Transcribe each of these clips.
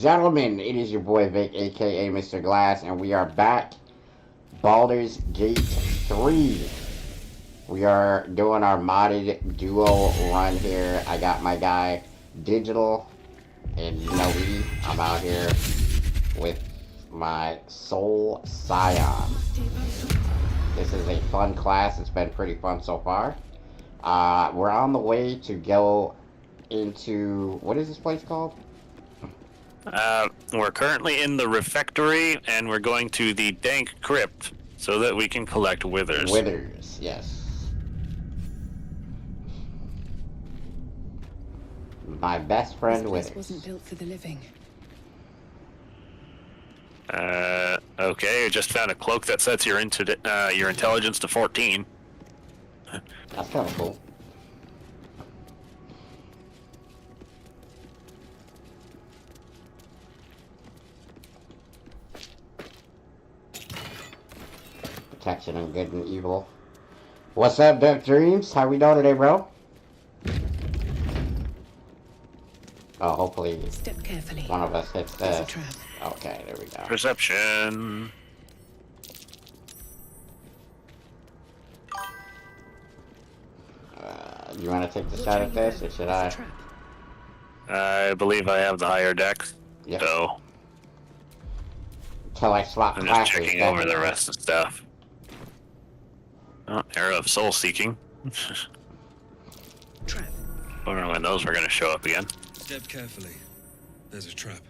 Gentlemen, it is your boy Vic, aka Mr. Glass, and we are back. Baldur's Gate 3. We are doing our modded duo run here. I got my guy Digital and Noe. I'm out here with my Soul Scion. This is a fun class. It's been pretty fun so far. We're on the way to go into, what is this place called? We're currently in the refectory, and we're going to the dank crypt so that we can collect withers. Withers, yes. My best friend This Withers. place wasn't built for the living. Okay, I just found a cloak that sets your intelligence to 14. That's kind of cool. Protection and good and evil. What's up, Duck Dreams? How we doing today, bro? Oh, hopefully Step carefully. one of us hits There's a this. trap. Okay, there we go. Perception. You want to take the Watch shot where at you this, go. or should There's I? a trap. I believe I have the higher dex, Yep. so Until I swap I'm just classes. checking over the rest of the stuff. Oh, Arrow of Soul Seeking. Trap. Wonder when those were going to show up again. Step carefully. There's a trap.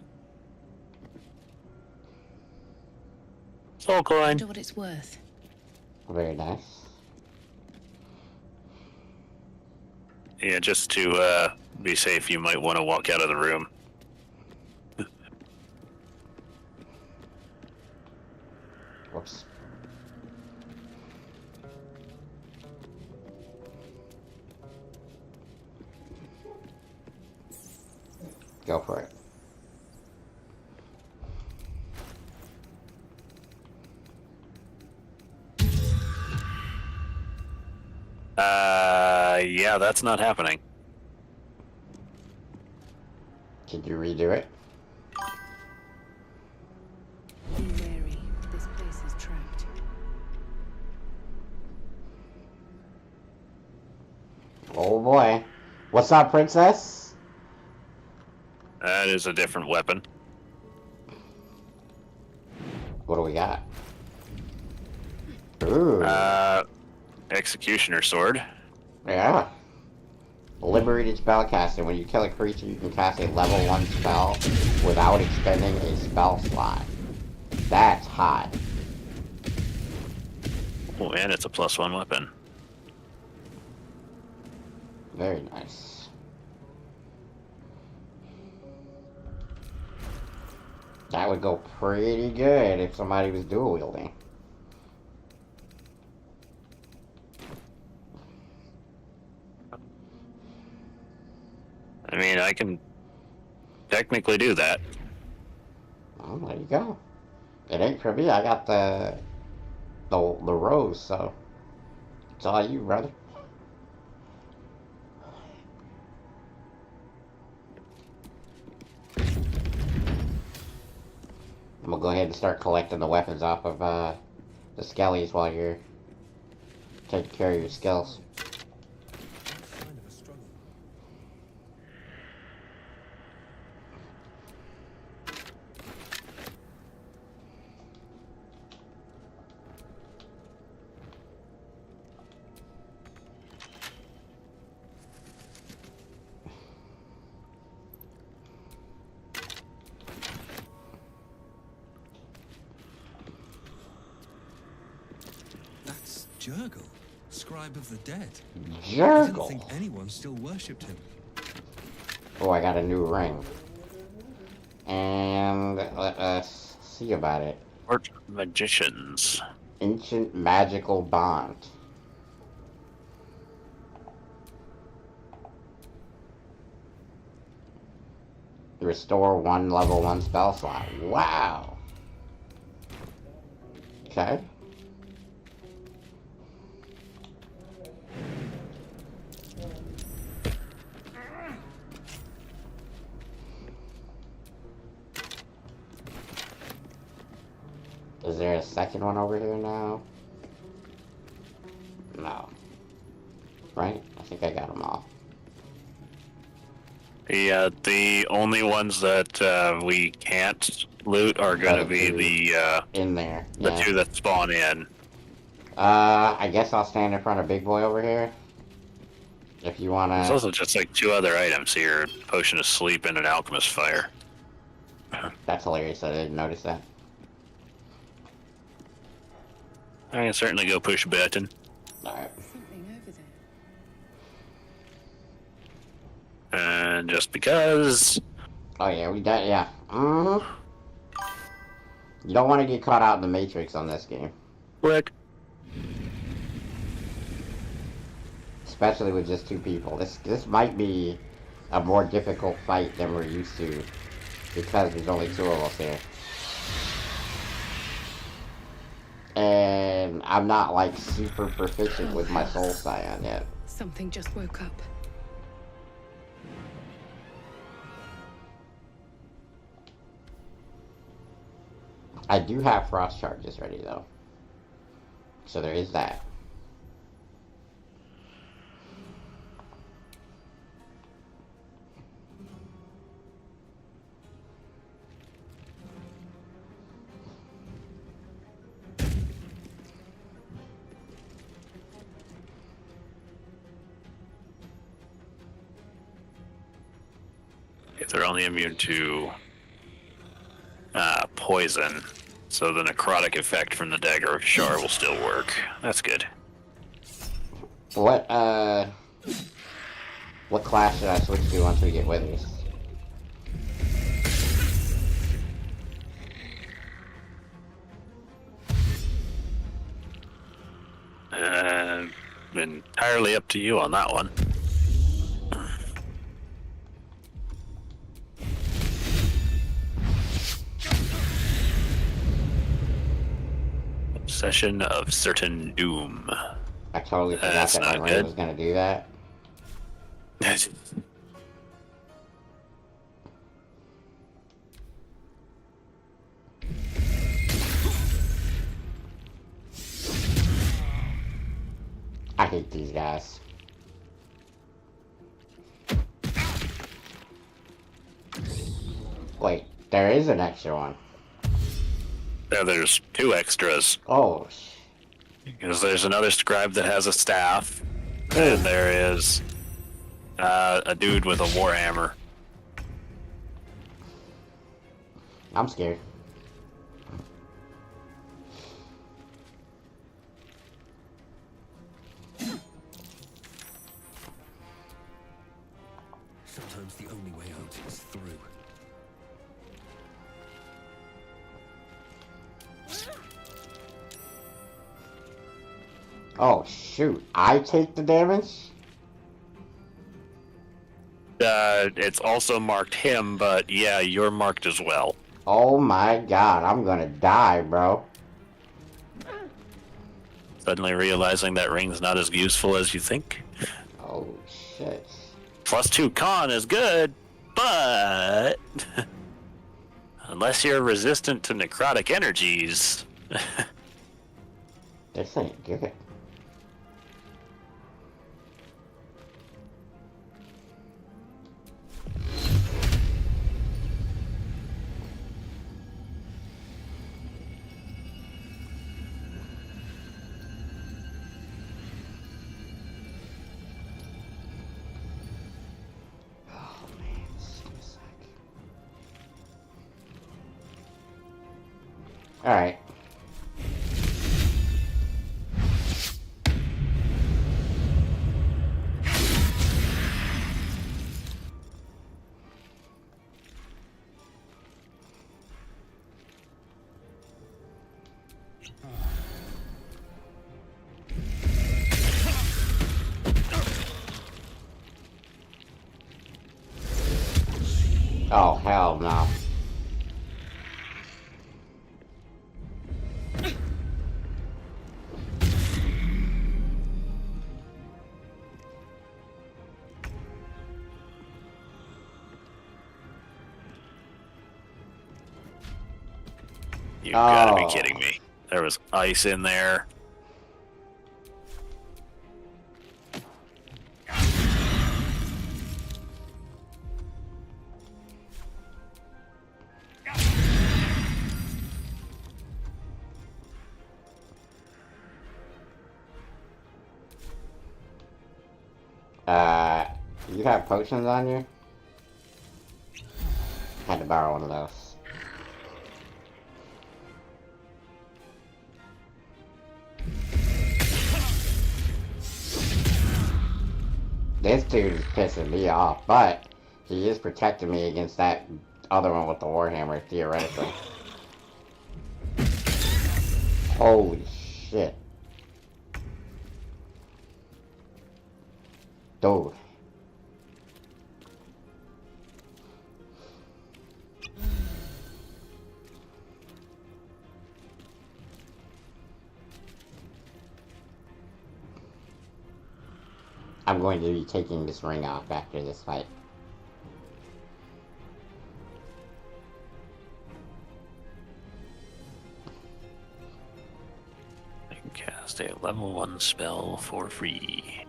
Soul coin. Wonder what it's worth. Very nice. Yeah, just to be safe, you might want to walk out of the room. Whoops. Go for it. Yeah, that's not happening. Could you redo it? Be wary. This place is trapped. Oh boy. What's up, princess? That is a different weapon. What do we got? Ooh. Executioner sword. Yeah. Liberated spellcaster. When you kill a creature, you can cast a level 1 spell without expending a spell slot. That's hot. Oh, and it's a +1 weapon. Very nice. That would go pretty good if somebody was dual wielding. I mean, I can technically do that. Oh, there you go. It ain't for me. I got the rose, so it's all you, brother. I'm gonna go ahead and start collecting the weapons off of the skellies while you're taking care of your skills. Kind of a struggle. That's Jurgle, scribe of the dead. I didn't Jurgle. think anyone still worshipped him. Oh, I got a new ring. And let us see about it. Court of Magicians. Ancient magical bond. Restore 1 level 1 spell slot. Wow. Okay. Is there a second one over here now? No. Right? I think I got them all. Yeah, the only ones that we can't loot are going to be the in there. the Yeah. two that spawn in. I guess I'll stand in front of Big Boy over here. If you wanna. There's also just like two other items here: potion of sleep and an alchemist fire. That's hilarious. I didn't notice that. I can certainly go push a button. All right. Something over there. And just because. Oh yeah, we got yeah. You don't want to get caught out in the Matrix on this game, Click. especially with just two people. This might be a more difficult fight than we're used to because there's only two of us here. And I'm not like super proficient with my soul scion yet. Something just woke up. I do have frost charges ready though. So there is that. If they're only immune to poison, so the necrotic effect from the dagger of Shar will still work. That's good. What class should I switch to once we get withers? Entirely up to you on that one. Obsession of certain doom. I totally forgot That's that my not ring good. was gonna do that. I hate these guys. Wait, there is an extra one. Yeah, there's two extras. Oh, Because there's another scribe that has a staff, and there is a dude with a warhammer. I'm scared. Sometimes the only way out is through. Oh shoot, I take the damage? It's also marked him, but yeah, you're marked as well. Oh my god, I'm gonna die, bro. Suddenly realizing that ring's not as useful as you think. Oh shit. +2 con is good, but unless you're resistant to necrotic energies. This ain't good. Oh man, this is gonna suck. Alright. Oh, hell no. You gotta be Oh. kidding me. There was ice in there. You have potions on you? Had to borrow one of those. This dude is pissing me off, but he is protecting me against that other one with the warhammer, theoretically. Holy shit. Dude. I'm going to be taking this ring off after this fight. I can cast a level 1 spell for free.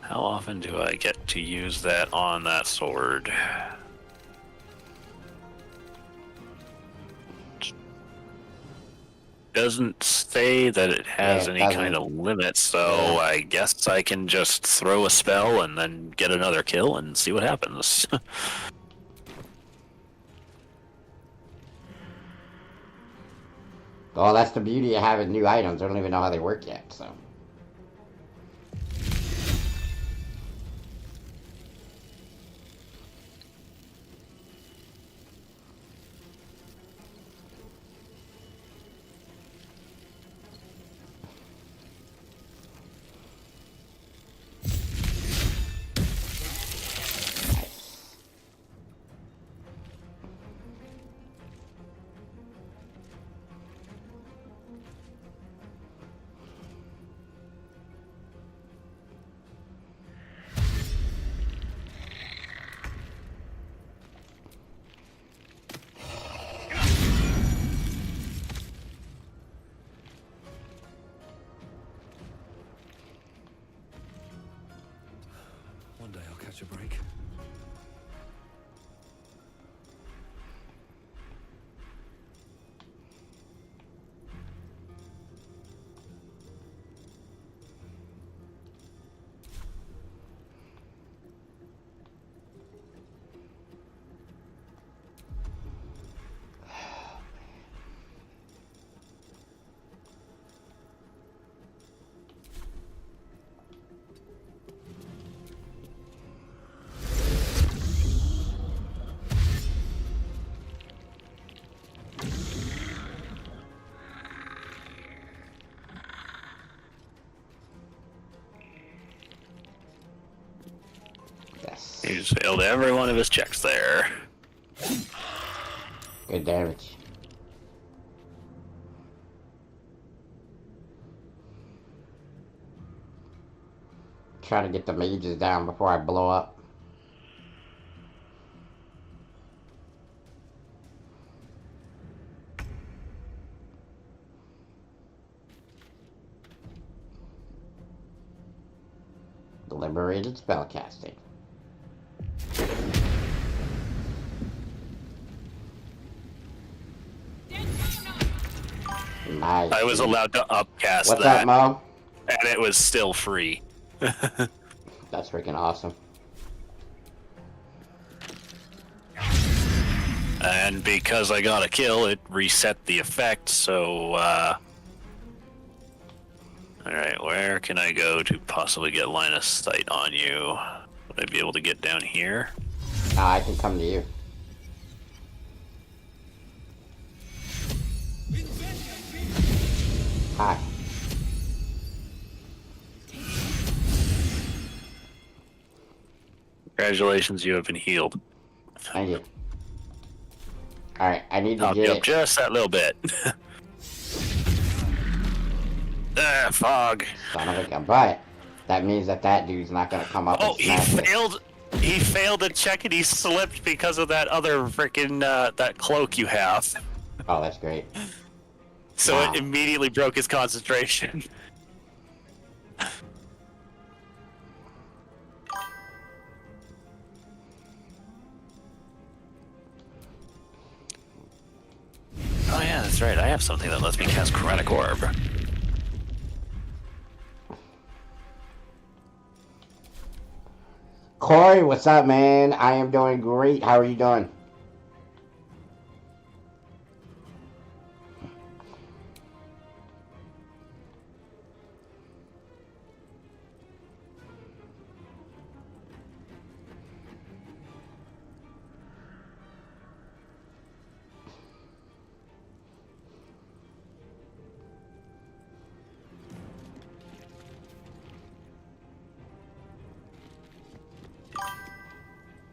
How often do I get to use that on that sword? Doesn't say that it has Yeah, it any kind of limit, so I guess I can just throw a spell and then get another kill and see what happens. Well, that's the beauty of having new items. I don't even know how they work yet, so. One day I'll catch a break. Yes. He's failed every one of his checks there. Good damage. Try to get the mages down before I blow up. Liberated spellcasting. Nice. I was allowed to upcast What's that, up, Mo? and it was still free. That's freaking awesome. And because I got a kill, it reset the effect, so, Alright, where can I go to possibly get line of sight on you? Would I be able to get down here? I can come to you. Hi. Congratulations, you have been healed. Thank you. Alright, I need to I'll get jump it. just that little bit. Fog. Son of a gun. But that means that dude's not gonna come up Oh, and he smash it. failed. He failed to check and he slipped because of that other freaking that cloak you have. Oh, that's great. So Wow. it immediately broke his concentration. Oh yeah, that's right. I have something that lets me cast Chromatic Orb. Corey, what's up, man? I am doing great. How are you doing?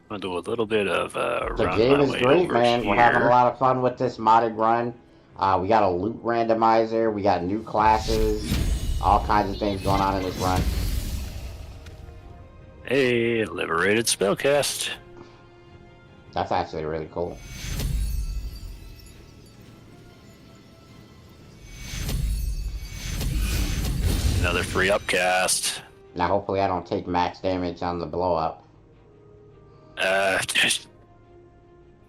I'm gonna do a little bit of The run game my is way great, over man. We're having a here. lot of fun with this modded run. We got a loot randomizer. We got new classes. All kinds of things going on in this run. Hey, liberated spellcast. That's actually really cool. Another free upcast. Now, hopefully, I don't take max damage on the blow up.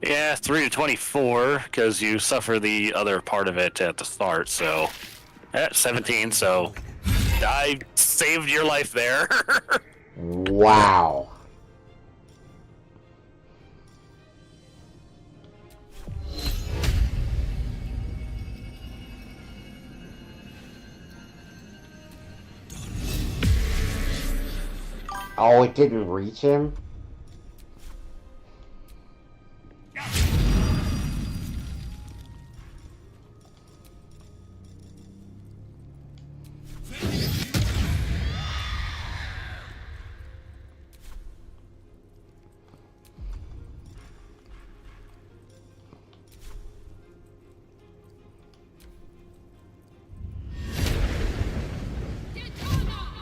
Yeah, 3 to 24 because you suffer the other part of it at the start. So, 17. So, I saved your life there. Wow. Oh, it didn't reach him?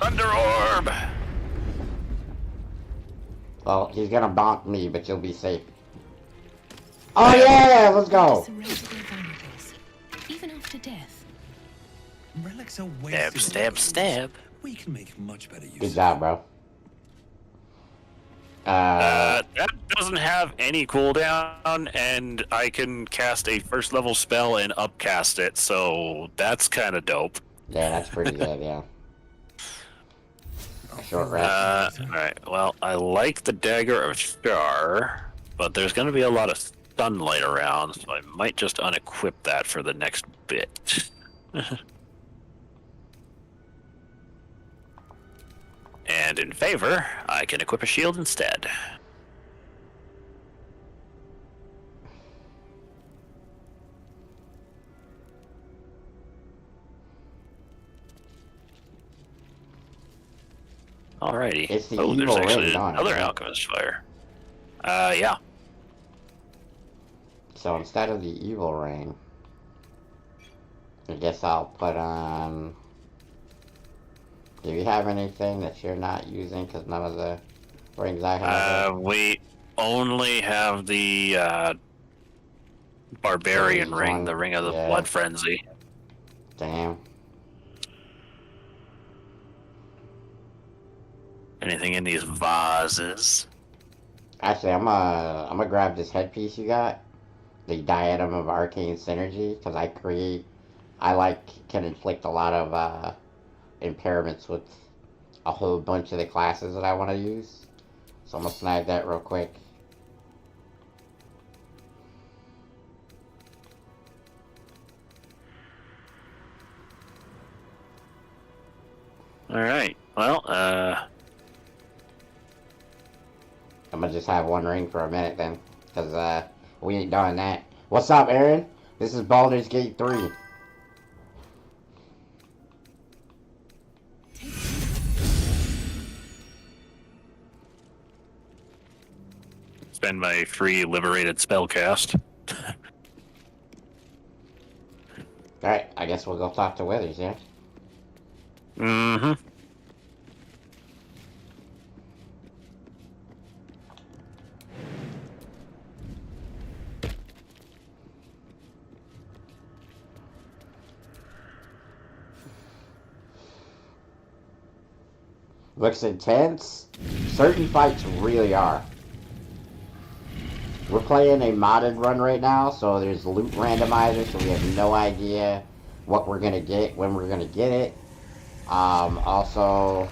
Thunder Orb. Well, he's gonna bonk me, but you'll be safe. Oh yeah, let's go. Surrender their valuables, even after death. Relics are Stab, wasted. stab, stab. We can make much better use Good of job, bro. That doesn't have any cooldown, and I can cast a first level spell and upcast it, so that's kind of dope. Yeah, that's pretty good, yeah. Short rest. Alright, well, I like the Dagger of Char, but there's going to be a lot of sunlight around, so I might just unequip that for the next bit. And in favor, I can equip a shield instead. Alrighty. It's the Oh, there's evil actually ring, don't it, another right? alchemist fire. Yeah. So instead of the evil ring, I guess I'll put on... Do you have anything that you're not using? Because none of the rings I have. We only have the barbarian There's ring, one, the ring of the yeah. blood frenzy. Damn. Anything in these vases? Actually, I'm gonna grab this headpiece you got, the diadem of arcane synergy, because I can inflict a lot of impairments with a whole bunch of the classes that I want to use. So I'm gonna snag that real quick. Alright, well, I'm gonna just have one ring for a minute then, because we ain't doing that. What's up, Aaron? This is Baldur's Gate 3. spend my free liberated spellcast. Alright, I guess we'll go talk to Withers, yeah? Mm-hmm. Looks intense. Certain fights really are. We're playing a modded run right now, so there's loot randomizer, so we have no idea what we're gonna get, when we're gonna get it. Also,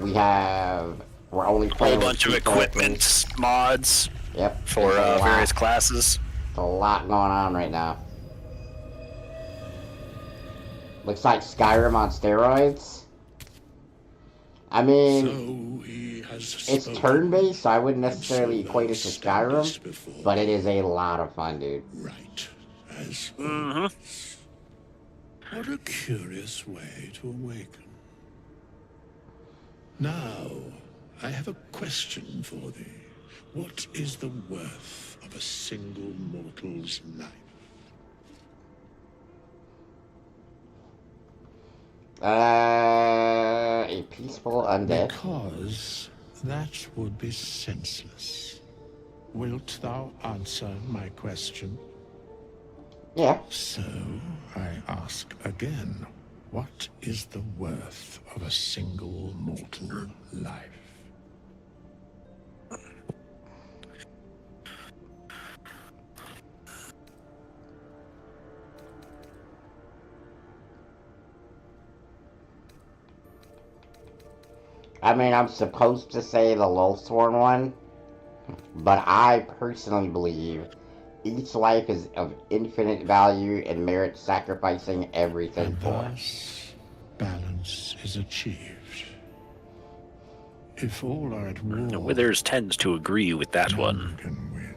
we're only A playing whole bunch of with two equipment characters. mods Yep. for various classes. There's a lot going on right now. Looks like Skyrim on steroids. I mean, it's turn-based, so I wouldn't necessarily equate it to Skyrim, but it is a lot of fun, dude. Right. As Mm-hmm. what a curious way to awaken. Now, I have a question for thee. What is the worth of a single mortal's life? A peaceful undead. Because that would be senseless. Wilt thou answer my question? Yeah. So, I ask again, what is the worth of a single mortal life? I mean, I'm supposed to say the Loathsworn one, but I personally believe each life is of infinite value and merits sacrificing everything And for. thus, balance is achieved. If all are at war, Withers tends to agree with that none one. can win.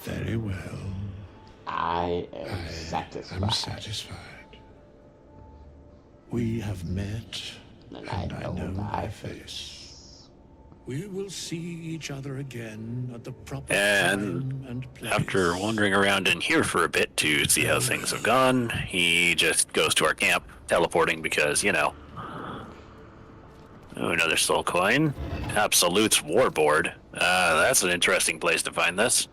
Very well. I am satisfied. I'm satisfied. We have met, And and I know thy thy face. We will see each other again at the proper And time and place. After wandering around in here for a bit to see how things have gone, he just goes to our camp, teleporting because, you know. Oh, another soul coin. Absolute's Warboard. That's an interesting place to find this.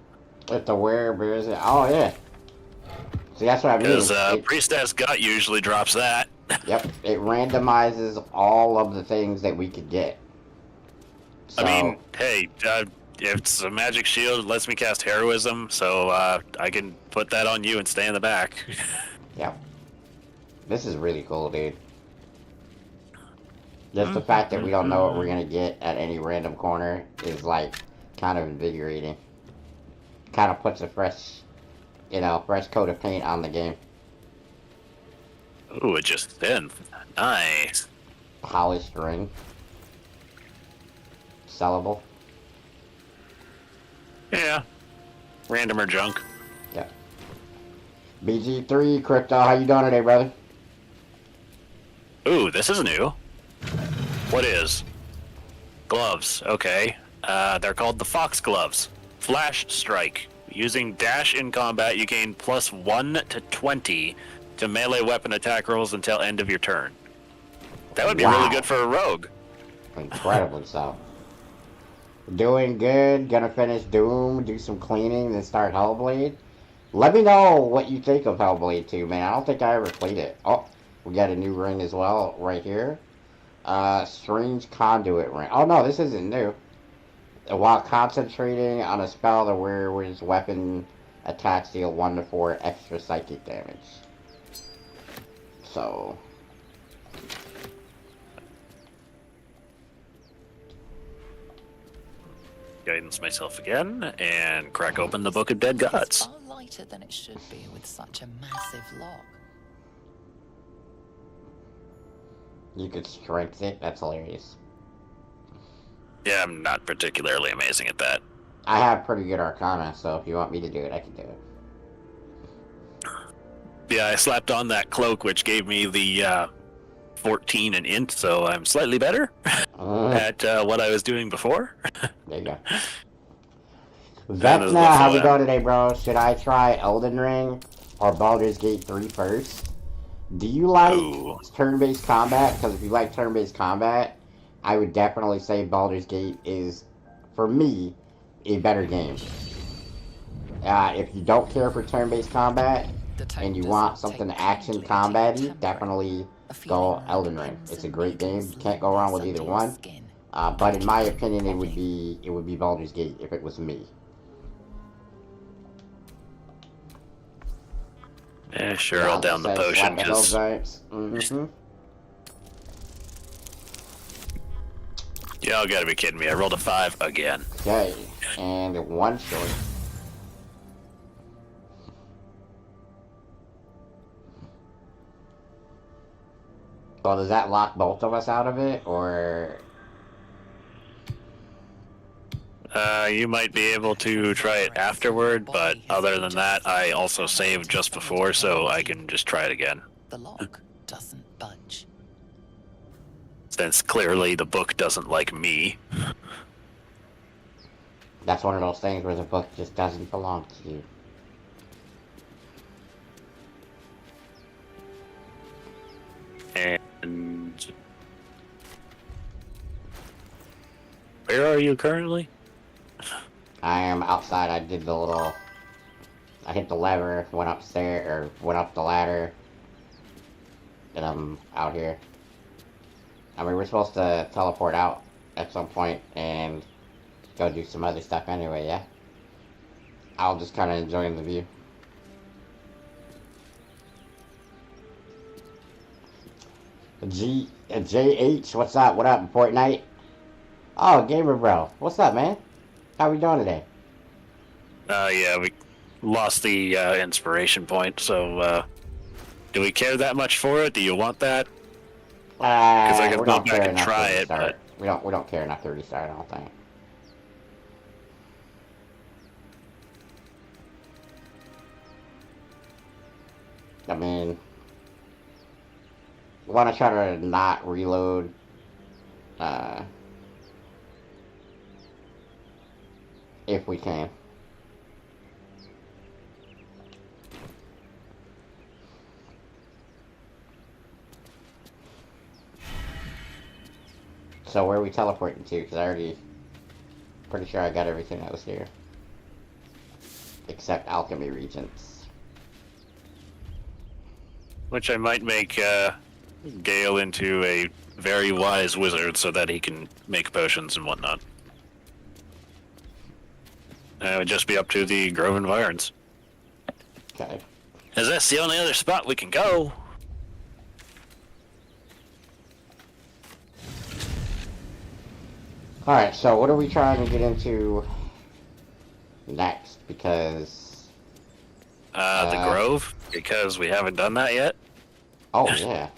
With the whereabouts, oh yeah. See, that's what I mean. Because Priestess Gut usually drops that. Yep, it randomizes all of the things that we could get. So, I mean, hey, it's a magic shield. It lets me cast heroism, so I can put that on you and stay in the back. yep. This is really cool, dude. Just the fact that we don't know what we're gonna get at any random corner is, like, kind of invigorating. Kind of puts a fresh coat of paint on the game. Ooh, it just thin. Nice. Polished ring. Sellable. Yeah. Randomer junk. Yep. BG3, Crypto, how you doing today, brother? Ooh, this is new. What is? Gloves. Okay. They're called the Fox Gloves. Flash Strike. Using dash in combat, you gain +1 to 20 to melee weapon attack rolls until end of your turn. That would be really good for a rogue. Incredibly so. Doing good. Gonna finish Doom, do some cleaning, then start Hellblade. Let me know what you think of Hellblade 2, man. I don't think I ever played it. Oh, we got a new ring as well right here. Strange Conduit ring. Oh no, this isn't new. While concentrating on a spell, the wearer's weapon attacks deal 1 to 4 extra psychic damage. So, Guidance myself again and crack open the Book of Dead Gods. It's far lighter than it should be with such a massive lock. you could strength it. That's hilarious. Yeah, I'm not particularly amazing at that. I have pretty good Arcana, so if you want me to do it, I can do it. Yeah, I slapped on that cloak, which gave me the 14 and int, so I'm slightly better at what I was doing before. There you go. That's now how we go today, bro. Should I try Elden Ring or Baldur's Gate 3 first? Do you like turn-based combat? Because if you like turn-based combat, I would definitely say Baldur's Gate is, for me, a better game. If you don't care for turn-based combat and you want something action combat-y, definitely go feeling like Elden Ring. pins It's a and great game. needles You can't go leaving wrong us with either under your one. skin. But in my opinion, it would Popping. be Baldur's Gate if it was me. Yeah, sure, Yeah, I'll I'll down just the say potion, slap the hill because giants. Mm-hmm. y'all gotta be kidding me. I rolled a 5 again. Okay, and one short. Well, does that lock both of us out of it, or? You might be able to try it afterward, but other than that, I also saved just before, so I can just try it again. The lock doesn't budge. Since clearly the book doesn't like me. That's one of those things where the book just doesn't belong to you. And where are you currently? I am outside. I did the little. I hit the lever, went upstairs, or went up the ladder, and I'm out here. I mean, we're supposed to teleport out at some point and go do some other stuff anyway, yeah? I'll just kind of enjoying the view. JH, what's up? What up, Fortnite? Oh, Gamer Bro, what's up, man? How we doing today? Yeah, we lost the inspiration point, so do we care that much for it? Do you want that? Because I can we go don't back care and enough try to it, restart. but We don't care enough to restart, I don't think. I mean, we want to try to not reload. If we can. So where are we teleporting to? Because I already, pretty sure I got everything that was here. Except alchemy regents. which I might make Gale into a very wise wizard so that he can make potions and whatnot. It would just be up to the Grove Environs. Okay. As that's the only other spot we can go. Alright, so what are we trying to get into next? Because... The Grove, because we haven't done that yet. Oh, yeah.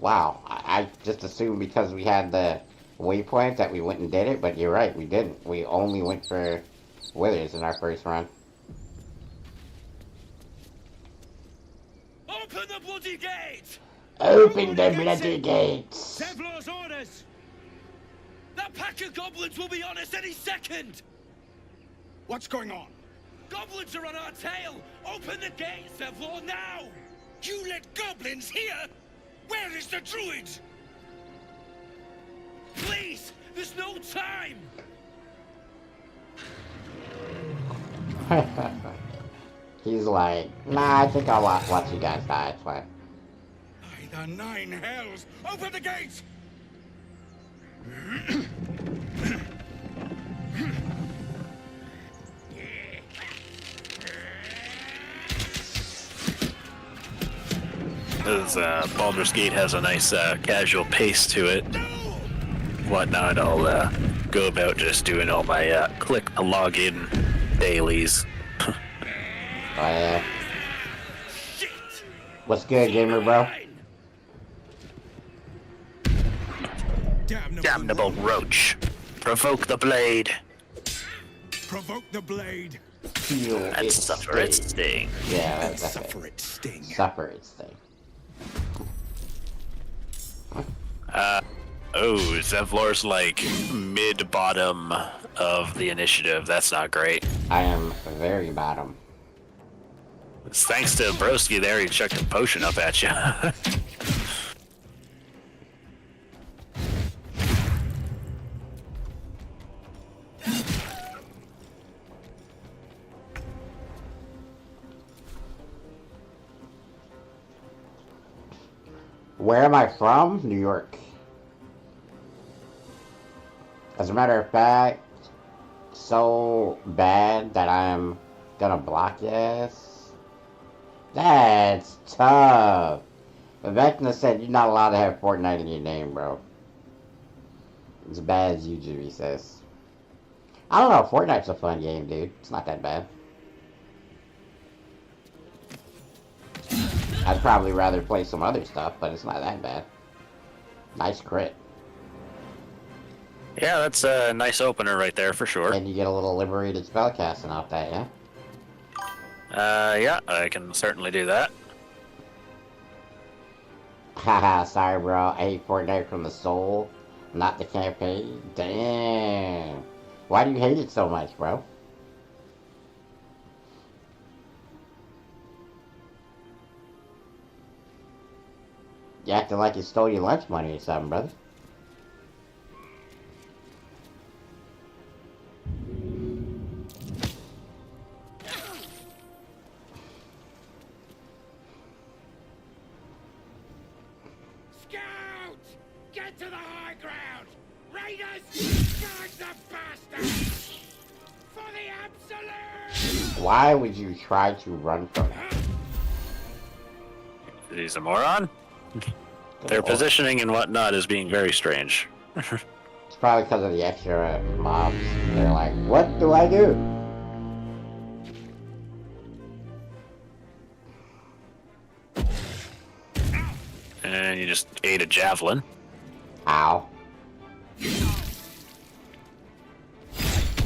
Wow, I just assumed because we had the waypoint that we went and did it, but you're right, we didn't. We only went for withers in our first run. Open the bloody gate! Open the bloody gates! Zevlor's orders! That pack of goblins will be on us any second! What's going on? Goblins are on our tail! Open the gate, Zevlor, now! You let goblins here? Where is the druid? Please! There's no time! He's like, nah, I think I'll watch you guys die, it's fine. By the nine hells! Open the gates! As Baldur's Gate has a nice casual pace to it. Whatnot, I'll go about just doing all my click to log in dailies. Oh, yeah. Shit! What's good, gamer bro? Damnable roach. Provoke the blade Provoke the blade Feel and its suffer its sting. sting. Yeah, and that's suffer it. its sting. Suffer its sting. Oh, Zevlor's like mid-bottom of the initiative. That's not great. I am very bottom. It's thanks to Broski there, he chucked a potion up at you. Where am I from? New York. As a matter of fact, so bad that I'm gonna block yes. That's tough. But Vecna said you're not allowed to have Fortnite in your name, bro. As bad as usually says. I don't know, Fortnite's a fun game, dude. It's not that bad. I'd probably rather play some other stuff, but it's not that bad. Nice crit. Yeah, that's a nice opener right there for sure. And you get a little liberated spellcasting off that, yeah? Yeah, I can certainly do that. Haha, sorry bro. I hate Fortnite from the soul, not the campaign. Damn. Why do you hate it so much, bro? You acting like you stole your lunch money or something, brother. Scouts! Get to the high ground! Raiders! Charge the bastards! For the absolute! Why would you try to run from it? He's a moron? Their positioning and whatnot is being very strange. It's probably because of the extra mobs. They're like, what do I do? And you just ate a javelin. Ow.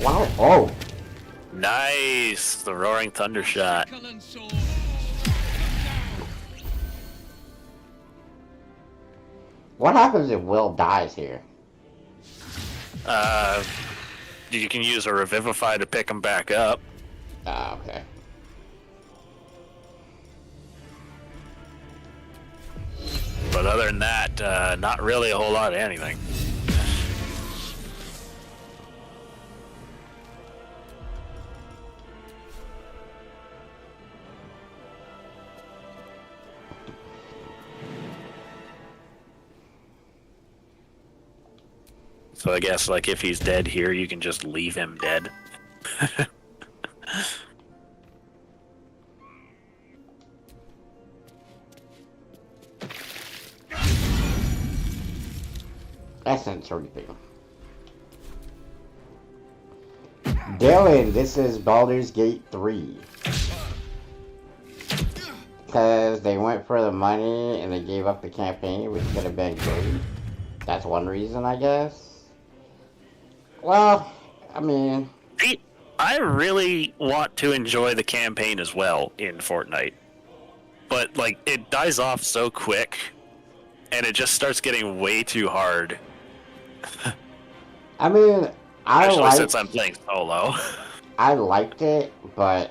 Wow. Oh. Nice! The roaring thunder shot. What happens if Will dies here? You can use a revivify to pick him back up. Ah, okay. But other than that, not really a whole lot of anything. So I guess, like, if he's dead here, you can just leave him dead. That's intriguing. Dylan, this is Baldur's Gate 3. Because they went for the money and they gave up the campaign, which could have been great. That's one reason, I guess. Well, I mean... I really want to enjoy the campaign as well in Fortnite. But, like, it dies off so quick, and it just starts getting way too hard. I mean, Especially since I'm playing solo. I liked it, but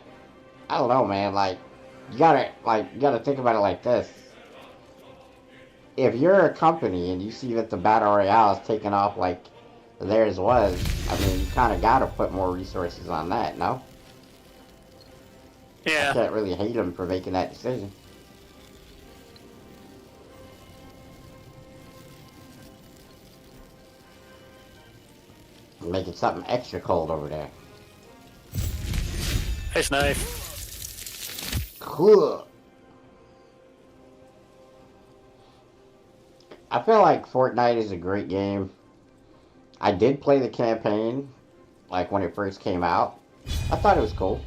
I don't know, man. Like, you gotta think about it like this. If you're a company and you see that the battle royale is taking off like theirs was, I mean, you kind of gotta put more resources on that, no? Yeah. I can't really hate them for making that decision. Making something extra cold over there. Nice knife. Cool. I feel like Fortnite is a great game. I did play the campaign, like when it first came out. I thought it was cool.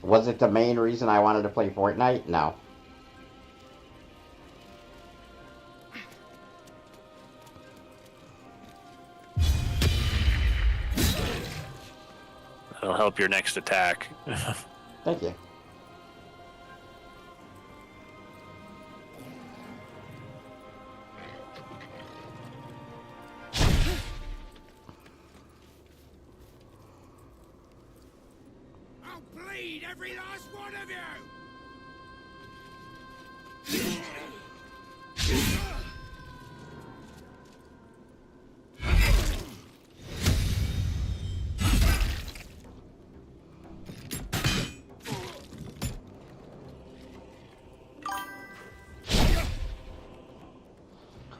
Was it the main reason I wanted to play Fortnite? No. That'll help your next attack. Thank you. I'll bleed every last one of you!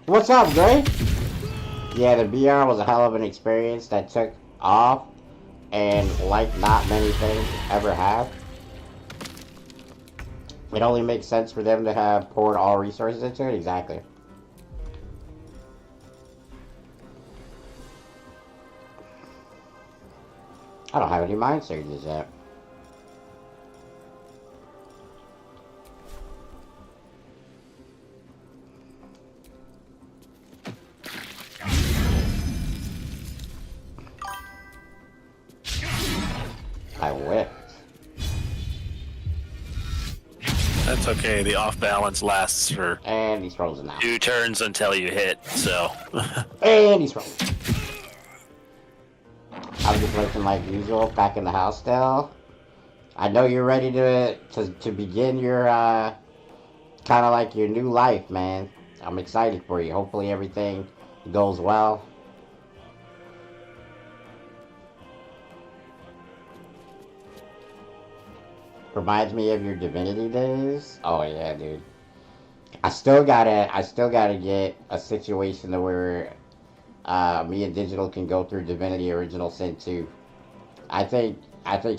What's up, Gray? Yeah, the BR was a hell of an experience that took off, and like not many things ever have. It only makes sense for them to have poured all resources into it. Exactly. I don't have any mind surges yet. I whipped. That's okay. The off balance lasts for And he's frozen now. 2 turns until you hit, so. And he's frozen. I'm just looking like usual, back in the house still. I know you're ready to begin your, kind of like your new life, man. I'm excited for you. Hopefully everything goes well. Reminds me of your Divinity days. Oh yeah, dude. I still gotta get a situation to where me and Digital can go through Divinity Original Sin 2. I think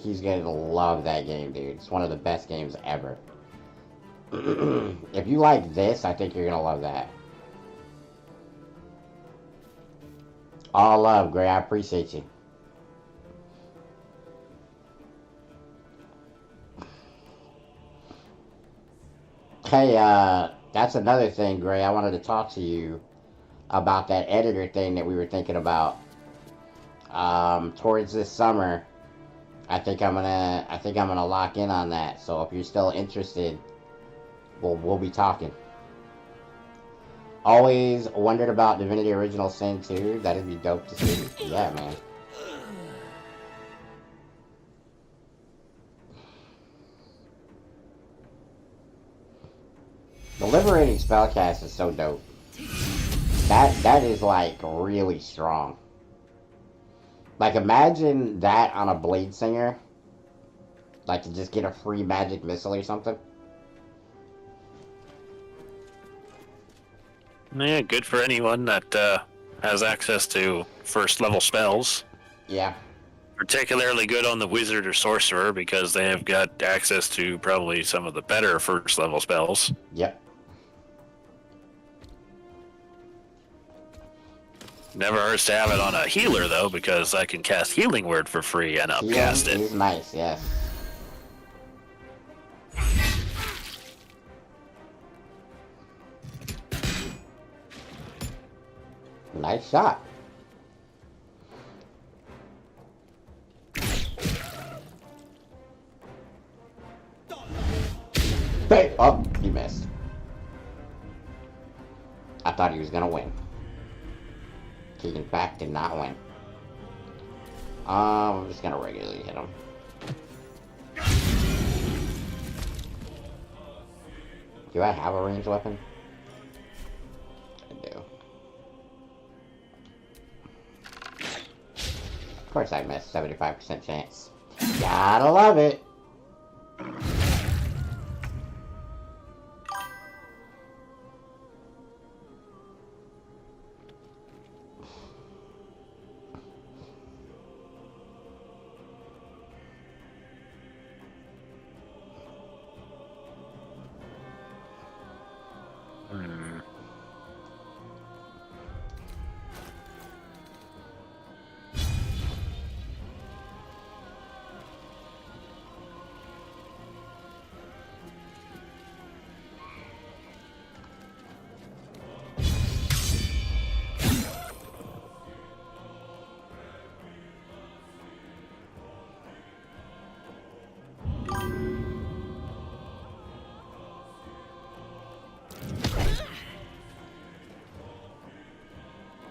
he's gonna love that game, dude. It's one of the best games ever. If you like this, I think you're gonna love that. All love, Gray. I appreciate you. Hey, that's another thing, Gray. I wanted to talk to you about that editor thing that we were thinking about. Towards this summer, I think I'm gonna lock in on that. So if you're still interested, we'll be talking. Always wondered about Divinity Original Sin 2. That'd be dope to see. Yeah, man. The Liberating Spellcast is so dope. That is like really strong. Like imagine that on a Blade Singer. Like to just get a free magic missile or something. Yeah, good for anyone that has access to first level spells. Yeah. Particularly good on the wizard or sorcerer because they have got access to probably some of the better first level spells. Yep. Never hurts to have it on a healer though, because I can cast Healing Word for free and upcast it. He's nice, yes. Nice shot. Hey! Oh, he missed. I thought he was gonna win. He in fact did not win. I'm just gonna regularly hit him. Do I have a ranged weapon? I do. Of course I missed. 75% chance. Gotta love it.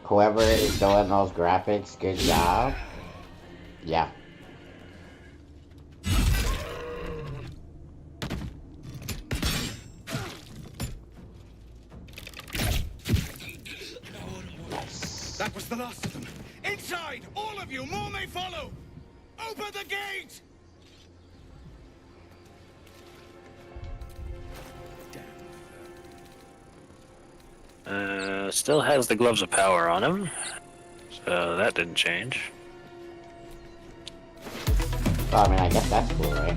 Whoever is doing those graphics, good job. Yeah. Nice. That was the last of them. Inside! All of you! More may follow! Open the gate! Still has the gloves of power on him, so that didn't change. Well, I mean, I guess that's cool, right?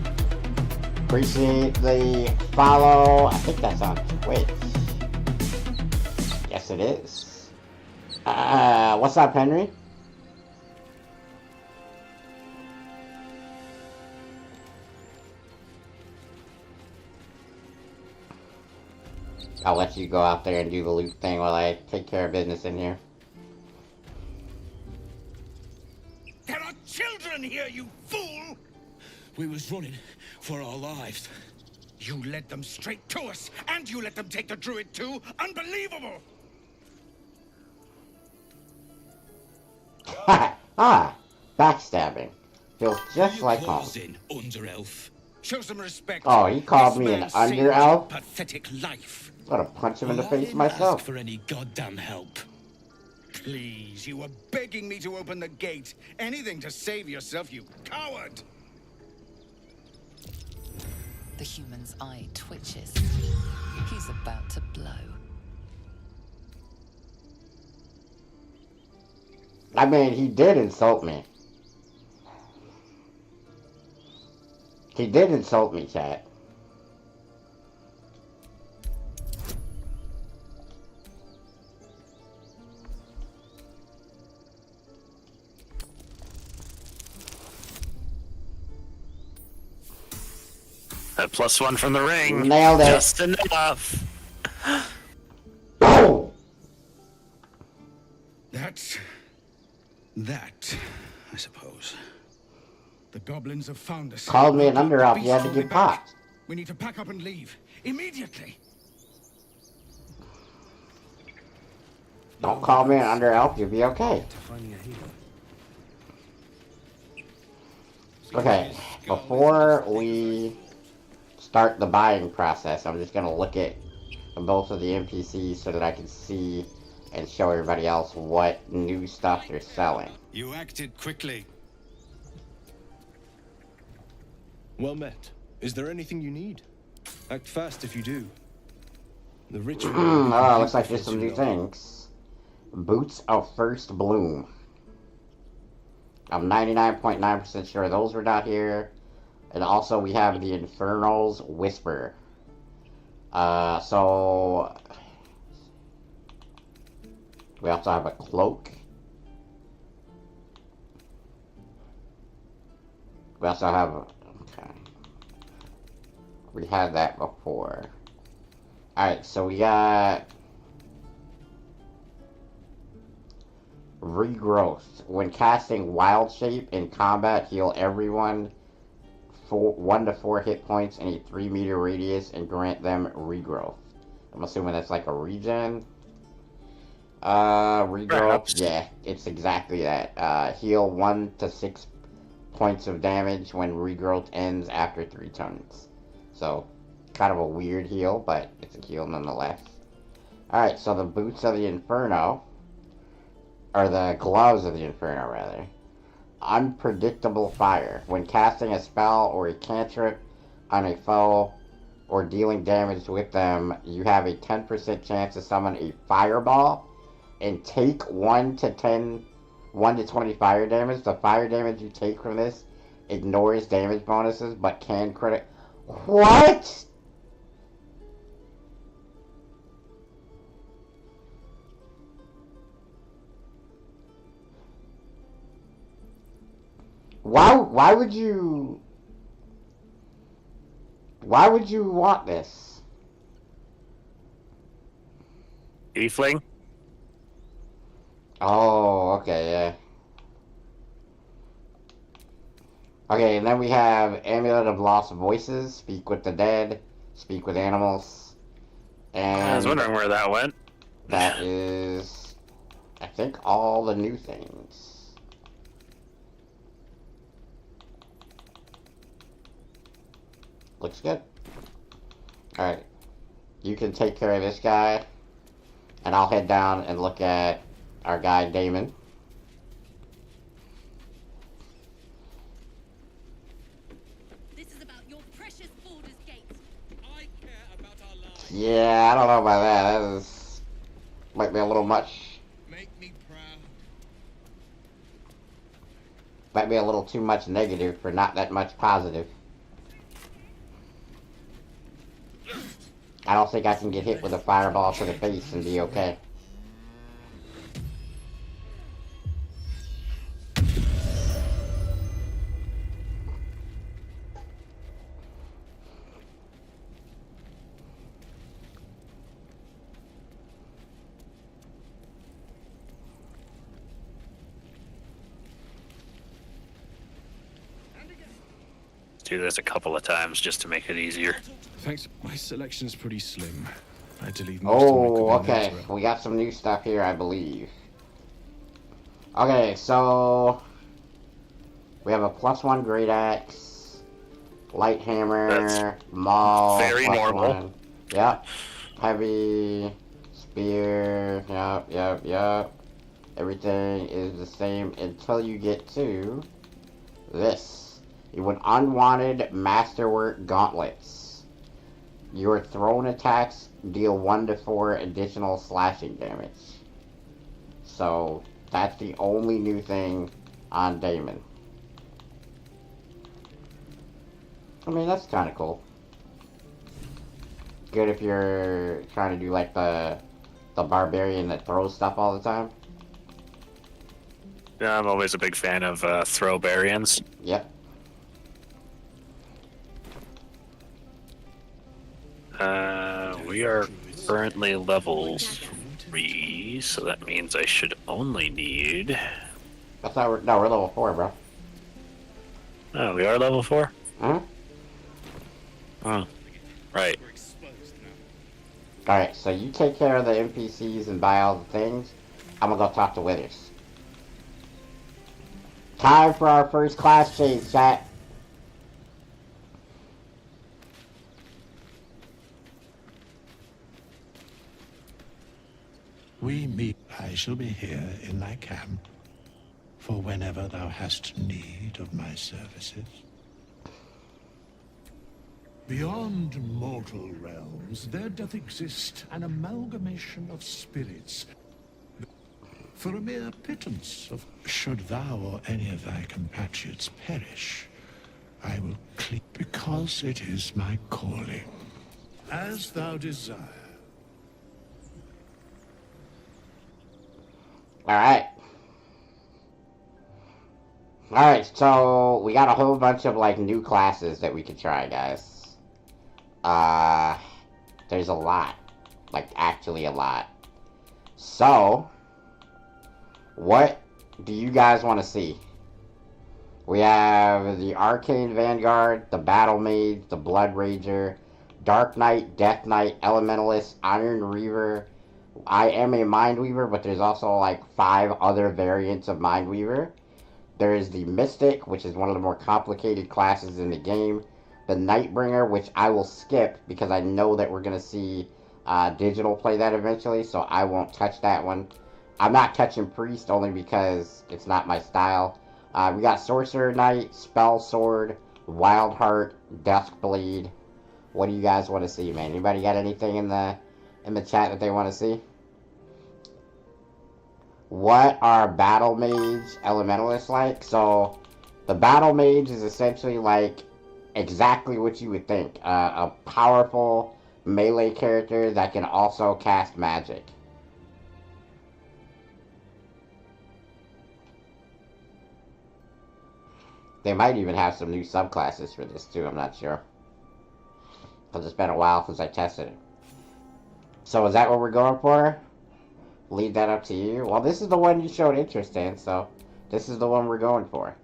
Appreciate the follow. I think that's on Twitch. Yes, it is. What's up, Henry? I'll let you go out there and do the loot thing while I take care of business in here. There are children here, you fool! We was running for our lives. You led them straight to us, and you let them take the druid too? Unbelievable! Ah, backstabbing. Feels just like home. In, under elf. Show some respect. Oh, he called This me an man saved under your elf? pathetic life. I'm gonna punch him in the I face didn't myself. ask for any goddamn help. Please, you were begging me to open the gate. Anything to save yourself, you coward! The human's eye twitches. He's about to blow. I mean, he did insult me. He did insult me, chat. That +1 from the ring. Nailed it. Just enough. Oh! That, I suppose. The goblins have found us. Called me an The under elf. beast You had to will be get back. popped. We need to pack up and leave. Immediately. Don't call me an under elf. You'll be okay. Okay, before we start the buying process, I'm just gonna look at both of the NPCs so that I can see and show everybody else what new stuff they're selling. You acted quickly. Well met. Is there anything you need? Act fast if you do. The ritual. Oh, looks like there's some new things. Boots of First Bloom. I'm 99.9% sure those were not here. And also we have the Infernal's Whisper. So we also have a cloak. We also have okay. We had that before. Alright, so we got Regrowth. When casting Wild Shape in combat, heal everyone 1 to 4 hit points in a 3-meter radius and grant them Regrowth. I'm assuming that's like a regen. Regrowth. Perhaps. Yeah, it's exactly that. Heal 1 to 6 points of damage when Regrowth ends after 3 turns. So, kind of a weird heal, but it's a heal nonetheless. Alright, so the Boots of the Inferno. Or the Gloves of the Inferno, rather. Unpredictable Fire. When casting a spell or a cantrip on a foe or dealing damage with them, you have a 10% chance to summon a fireball and take 1 to 20 fire damage. The fire damage you take from this ignores damage bonuses but can crit. What? Why would you want this? Tiefling? Oh, okay, yeah. Okay, and then we have Amulet of Lost Voices, Speak with the Dead, Speak with Animals, and I was wondering where that went. that is, I think, all the new things. Looks good. Alright. You can take care of this guy. And I'll head down and look at our guy Damon. This is about your precious Baldur's Gate. I care about our lives. Yeah, I don't know about that. That is... Might be a little much. Make me proud. Might be a little too much negative for not that much positive. I don't think I can get hit with a fireball to the face and be okay. Do this a couple of times just to make it easier. Thanks. My selection's pretty slim. I had to leave most of my Oh, equipment okay. elsewhere. We got some new stuff here, I believe. Okay, so we have a +1 great axe, light hammer, That's maul, very normal. +1. Yep. Heavy spear. Yep. Everything is the same until you get to this. With unwanted masterwork gauntlets. Your thrown attacks deal 1 to 4 additional slashing damage. So that's the only new thing on Damon. I mean, that's kind of cool. Good if you're trying to do like the barbarian that throws stuff all the time. Yeah, I'm always a big fan of throwbarians. Yep. We are currently level 3, so that means I should only need... I thought we're level 4, bro. Oh, we are level 4? Huh? Oh, right. Alright, so you take care of the NPCs and buy all the things. I'm gonna go talk to Withers. Time for our first class change, chat. We meet. I shall be here in thy camp for whenever thou hast need of my services. Beyond mortal realms, there doth exist an amalgamation of spirits for a mere pittance of... Should thou or any of thy compatriots perish, I will clean, because it is my calling. As thou desire. Alright, so we got a whole bunch of like new classes that we could try, guys. There's a lot. Like, actually a lot. So, what do you guys want to see? We have the Arcane Vanguard, the Battle Mage, the Blood Rager, Dark Knight, Death Knight, Elementalist, Iron Reaver. I am a Mind Weaver, but there's also like 5 other variants of Mind Weaver. There is the Mystic, which is one of the more complicated classes in the game. The Nightbringer, which I will skip because I know that we're going to see Digital play that eventually, so I won't touch that one. I'm not touching Priest only because it's not my style. We got Sorcerer Knight, Spell Sword, Wild Heart, Duskblade. What do you guys want to see, man? Anybody got anything in the chat that they want to see? What are Battle Mage Elementalists like? So, the Battle Mage is essentially like exactly what you would think. A powerful melee character that can also cast magic. They might even have some new subclasses for this too, I'm not sure. Because it's been a while since I tested it. So is that what we're going for? Leave that up to you. Well, this is the one you showed interest in, so this is the one we're going for.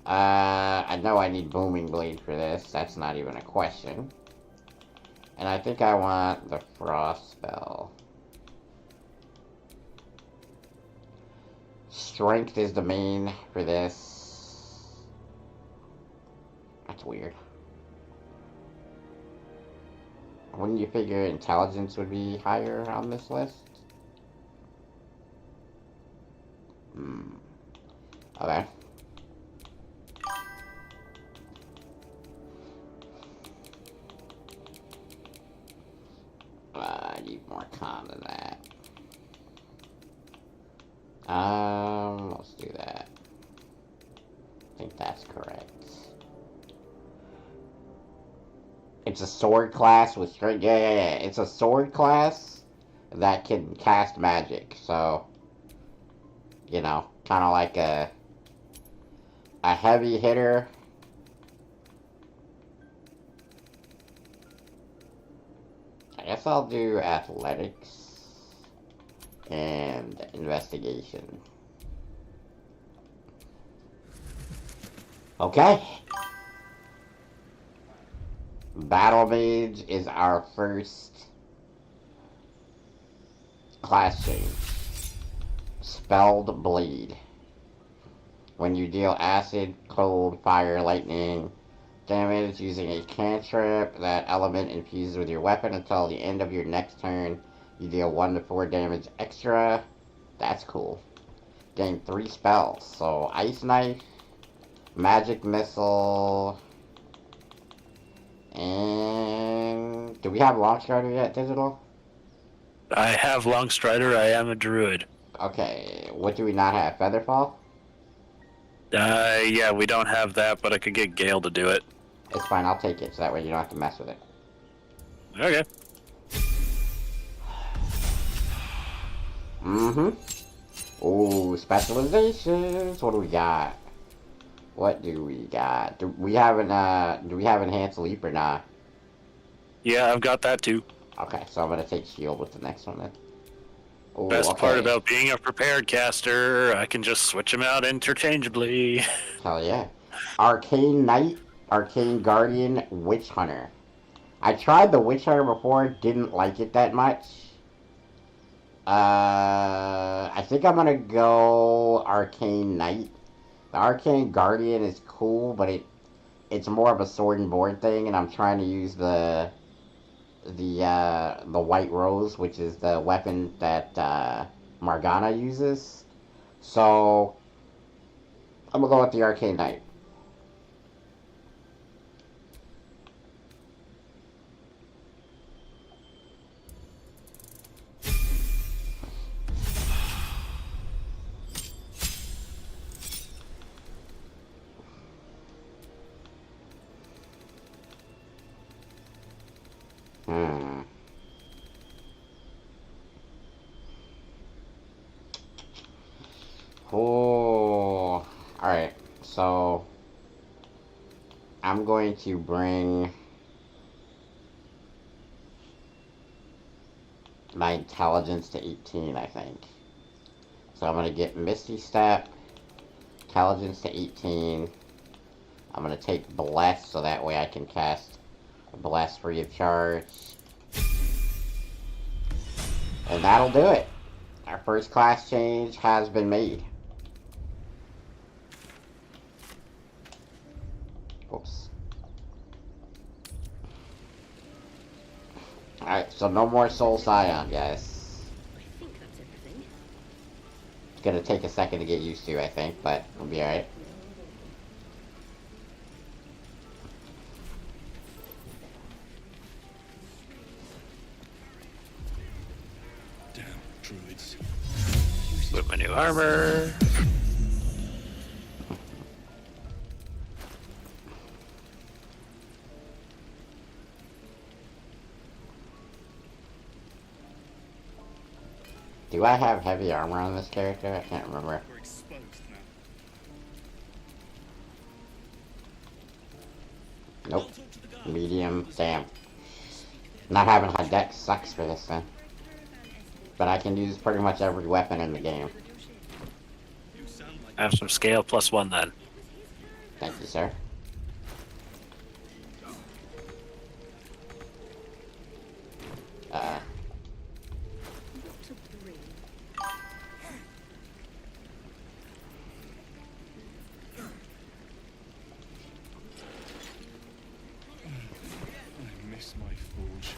I know I need Booming Blade for this. That's not even a question. And I think I want the Frost Spell. Strength is the main for this. That's weird. Wouldn't you figure intelligence would be higher on this list? Okay. I need more con than that. Let's do that. I think that's correct. It's a sword class with strength. Yeah. It's a sword class that can cast magic. So, you know, kind of like a heavy hitter. I guess I'll do athletics and investigation. Okay. Battle Mage is our first class change. Spelled Bleed. When you deal acid, cold, fire, lightning damage using a cantrip, that element infuses with your weapon until the end of your next turn. You deal 1 to 4 damage extra. That's cool. Gain 3 spells. So, Ice Knife, Magic Missile, and... do we have Longstrider yet, Digital? I have Longstrider. I am a druid. Okay, what do we not have? Featherfall? Yeah, we don't have that, but I could get Gale to do it. It's fine, I'll take it, so that way you don't have to mess with it. Okay. Ooh, specializations. What do we got? What do we got? Do we have enhanced leap or not? Yeah, I've got that too. Okay, so I'm gonna take shield with the next one then. Ooh, Best part about being a prepared caster, I can just switch them out interchangeably. Hell yeah. Arcane Knight, Arcane Guardian, Witch Hunter. I tried the Witch Hunter before, didn't like it that much. I think I'm gonna go Arcane Knight. The Arcane Guardian is cool, but it's more of a sword and board thing, and I'm trying to use the White Rose, which is the weapon that Morgana uses. So I'm gonna go with the Arcane Knight. Oh, alright, so I'm going to bring my intelligence to 18, I think. So I'm going to get Misty Step, intelligence to 18. I'm going to take Bless, so that way I can cast Bless free of charge. And that'll do it. Our first class change has been made. Oops. Alright, so no more Soul Scion, guys. I think that's everything. It's gonna take a second to get used to, I think, but we'll be alright. Damn druids. With my new armor. Do I have heavy armor on this character? I can't remember. We're exposed now. Nope. Medium. Damn. Not having high dex sucks for this thing. But I can use pretty much every weapon in the game. I have some scale +1 then. Thank you, sir. I miss my forge.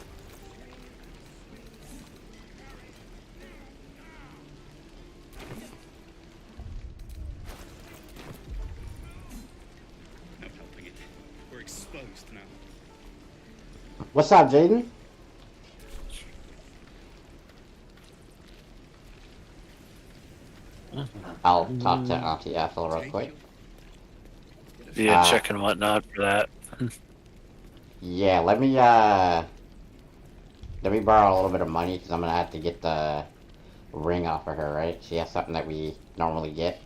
No helping it. We're exposed now. What's up, Jaden? I'll talk to Auntie Ethel real quick. Yeah, check and whatnot for that. Yeah, let me borrow a little bit of money because I'm gonna have to get the ring off of her, right? She has something that we normally get.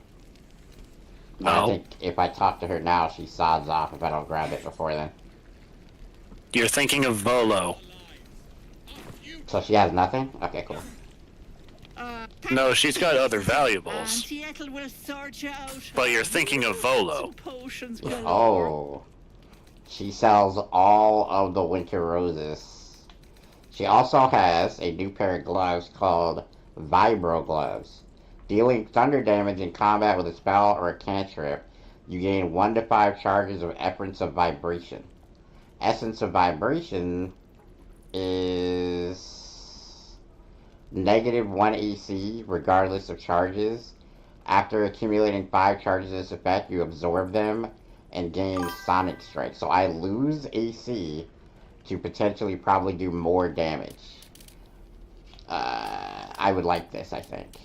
No. I think if I talk to her now, she sods off if I don't grab it before then. You're thinking of Volo. So she has nothing? Okay, cool. No, she's got other valuables. Auntie Ethel will sort you out. But you're thinking of Volo. Potions galore. Oh. She sells all of the winter roses. She also has a new pair of gloves called Vibro Gloves. Dealing thunder damage in combat with a spell or a cantrip, you gain 1 to 5 charges of Essence of Vibration. Essence of Vibration is -1 AC regardless of charges. After accumulating 5 charges of this effect, you absorb them and gain Sonic Strike. So I lose AC to potentially probably do more damage. I would like this, I think.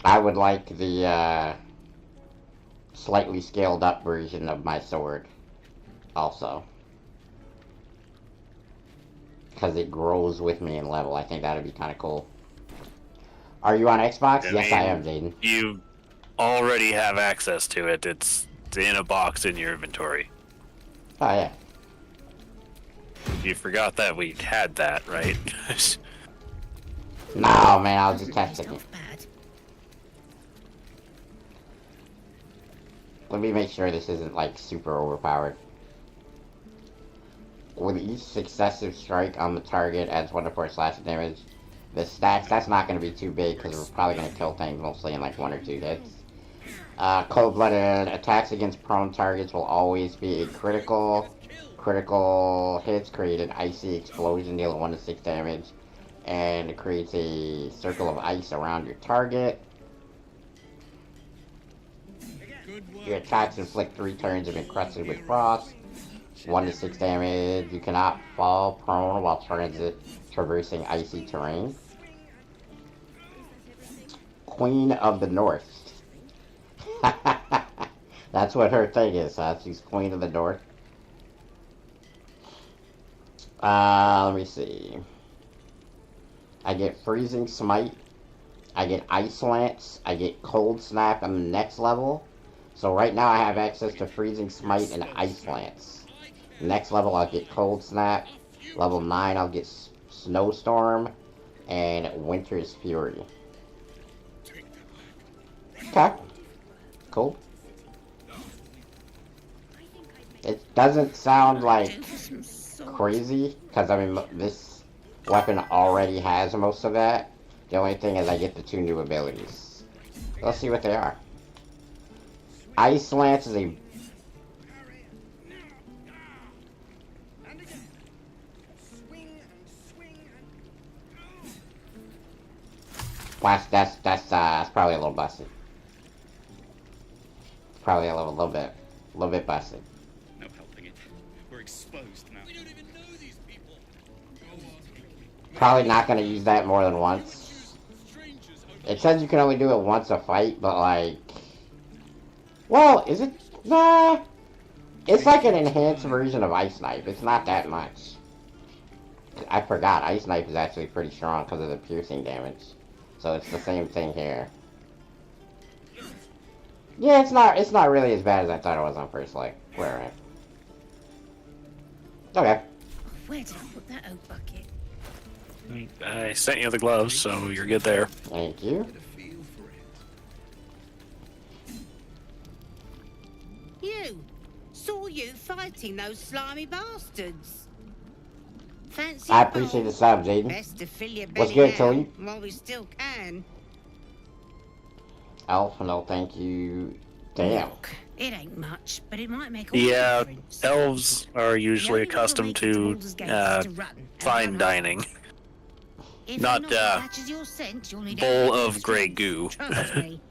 I would like the slightly scaled up version of my sword also. Because it grows with me in level. I think that would be kind of cool. Are you on Xbox? Yes, I am, Jaden. You already have access to it. It's in a box in your inventory. Oh, yeah. You forgot that we had that, right? No, man, I was just testing it. Let me make sure this isn't, like, super overpowered. With each successive strike on the target adds 1 to 4 slashing damage. The stats, that's not going to be too big because we're probably going to kill things mostly in, like, 1 or 2 hits. Cold-blooded attacks against prone targets will always be a critical. Critical hits create an icy explosion dealing 1 to 6 damage. And it creates a circle of ice around your target. Your attacks inflict 3 turns of encrusted with frost. 1 to 6 damage. You cannot fall prone while traversing icy terrain. Queen of the North. That's what her thing is, huh? She's Queen of the North. Let me see. I get Freezing Smite. I get Ice Lance. I get Cold Snap on the next level. So right now I have access to Freezing Smite and Ice Lance. Next level I'll get Cold Snap. Level 9 I'll get Snowstorm and Winter's Fury. Okay. Cool. It doesn't sound like crazy, because I mean this weapon already has most of that. The only thing is I get the 2 new abilities. Let's see what they are. Ice Lance is a... That's probably a little busted. Probably a little bit busted. No helping it. We're exposed now. We don't even know these people. Probably not going to use that more than once. It says you can only do it once a fight, but like... Well, is it? Nah. It's like an enhanced version of Ice Knife. It's not that much. I forgot. Ice Knife is actually pretty strong because of the piercing damage. So it's the same thing here. Yeah, it's not really as bad as I thought it was on first like where am I? Okay. Where did I put that old bucket? I sent you the gloves, so you're good there. Thank you. You! Saw you fighting those slimy bastards. Fancy I appreciate the sub, Jaden. Best to fill your What's belly good, Tilly? while we still can. Elf, no thank you. Damn. Look, It ain't much, but it might make all Yeah, the difference. elves are usually The only way we'll accustomed make it to Baldur's Gate is to run and fine run dining, hard. If not anyone catches your scent, you'll need bowl extra of gray strength. goo. Trust me.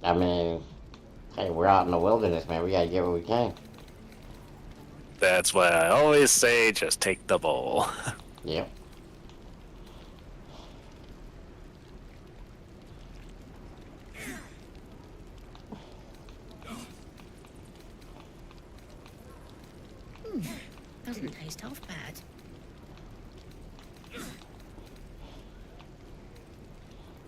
I mean, hey, we're out in the wilderness, man. We gotta get what we can. That's why I always say just take the bowl. Yep. Doesn't taste half bad.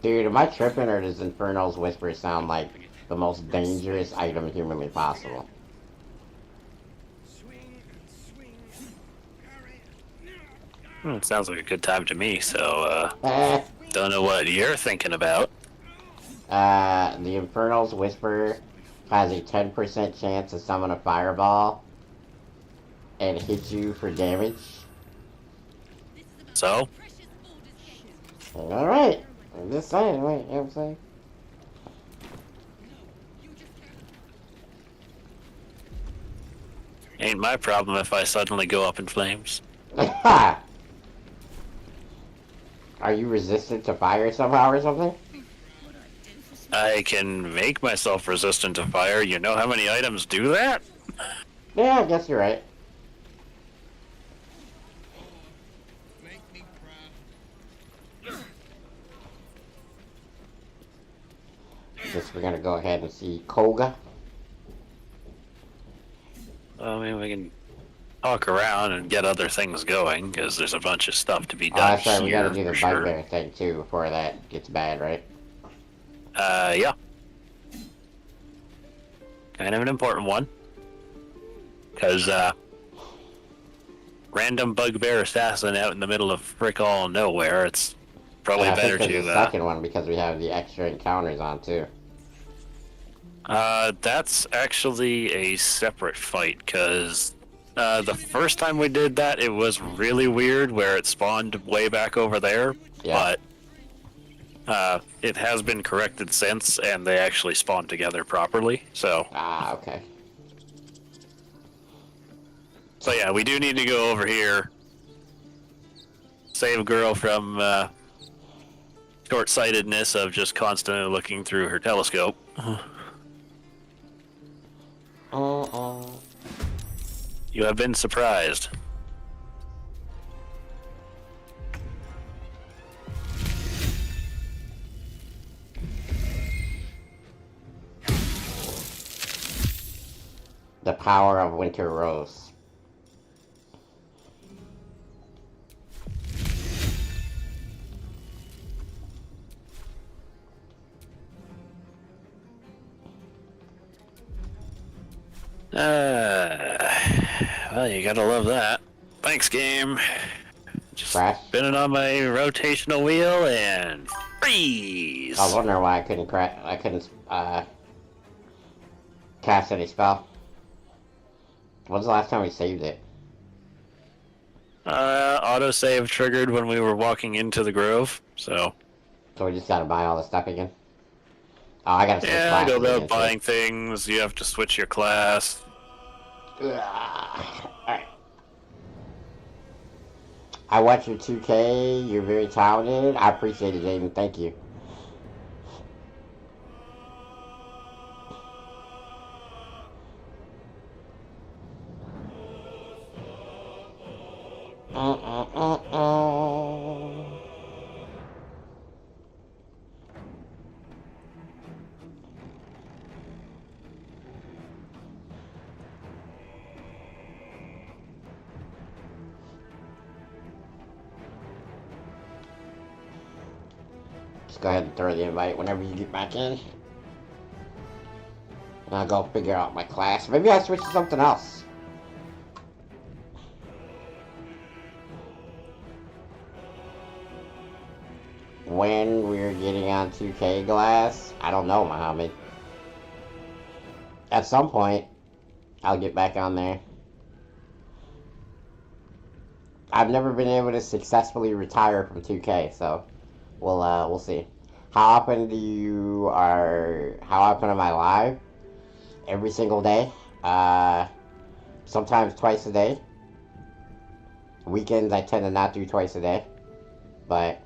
Dude, am I tripping or does Infernal's Whisper sound like the most dangerous item humanly possible? It sounds like a good time to me, so, don't know what you're thinking about. The Infernal's Whisper has a 10% chance to summon a fireball and hit you for damage. So? Alright. I'm just saying, wait, you know what I'm saying? Ain't my problem if I suddenly go up in flames. Are you resistant to fire somehow or something? I can make myself resistant to fire. You know how many items do that? Yeah, I guess you're right. Guess we're gonna go ahead and see Koga. I mean, we can talk around and get other things going, because there's a bunch of stuff to be Oh, done that's right, we here, gotta do the for sure. bugbear thing too before that gets bad, right? Yeah. Kind of an important one. Because, random bugbear assassin out in the middle of frick all nowhere, it's probably And I better think there's to, a second one because we have the extra encounters on too. That's actually a separate fight, because the first time we did that, it was really weird where it spawned way back over there, Yeah. but it has been corrected since, and they actually spawned together properly, so... Ah, okay. So yeah, we do need to go over here, save girl from short-sightedness of just constantly looking through her telescope. You have been surprised. The power of Winter Rose. Well, you gotta love that. Thanks, game. Just Crash? spinning on my rotational wheel and freeze. I was wondering why I couldn't cast any spell. When's the last time we saved it? Autosave triggered when we were walking into the grove, so. So we just gotta buy all the stuff again? Oh, I gotta switch Yeah, classes go about again, buying things, you have to switch your class. Alright. I watch your 2K, you're very talented. I appreciate it, Jaden, thank you. Just go ahead and throw the invite whenever you get back in. And I'll go figure out my class. Maybe I switch to something else. When we're getting on 2K glass, I don't know, Muhammad. At some point, I'll get back on there. I've never been able to successfully retire from 2K, so we'll see. How often am I live? every single day. Sometimes twice a day. Weekends I tend to not do twice a day, but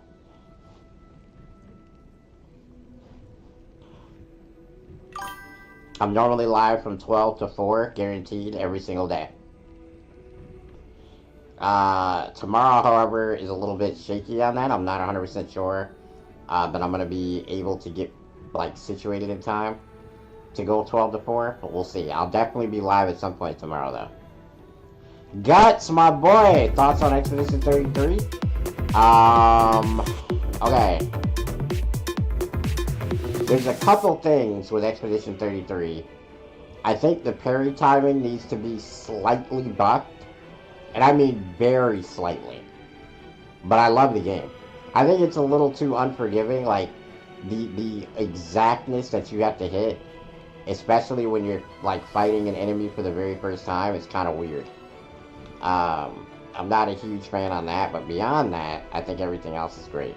I'm normally live from 12 to 4, guaranteed every single day. Tomorrow, however, is a little bit shaky on that. I'm not 100% sure, but I'm going to be able to get, like, situated in time to go 12 to 4, but we'll see. I'll definitely be live at some point tomorrow, though. Guts, my boy! Thoughts on Expedition 33? Okay. There's a couple things with Expedition 33. I think the parry timing needs to be slightly buffed. And I mean very slightly. But I love the game. I think it's a little too unforgiving, like the exactness that you have to hit, especially when you're like fighting an enemy for the very first time, it's kind of weird. I'm not a huge fan on that, but beyond that, I think everything else is great.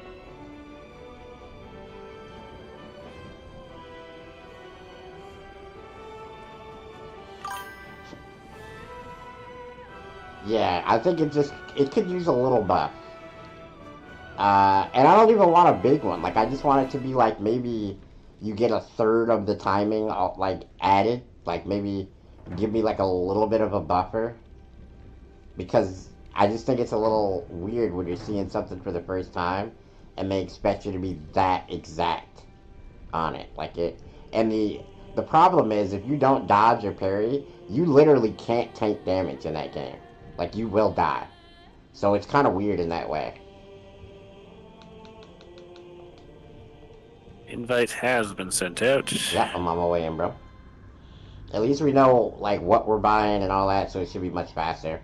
Yeah, I think it could use a little buff. And I don't even want a big one. Like, I just want it to be like maybe you get a third of the timing, like, added. Like, maybe give me like a little bit of a buffer. Because I just think it's a little weird when you're seeing something for the first time and they expect you to be that exact on it. Like it, and the problem is if you don't dodge or parry, you literally can't tank damage in that game. Like you will die. So it's kind of weird in that way. Invite has been sent out. Yeah, I'm on my way in, bro. At least we know like what we're buying and all that, so it should be much faster.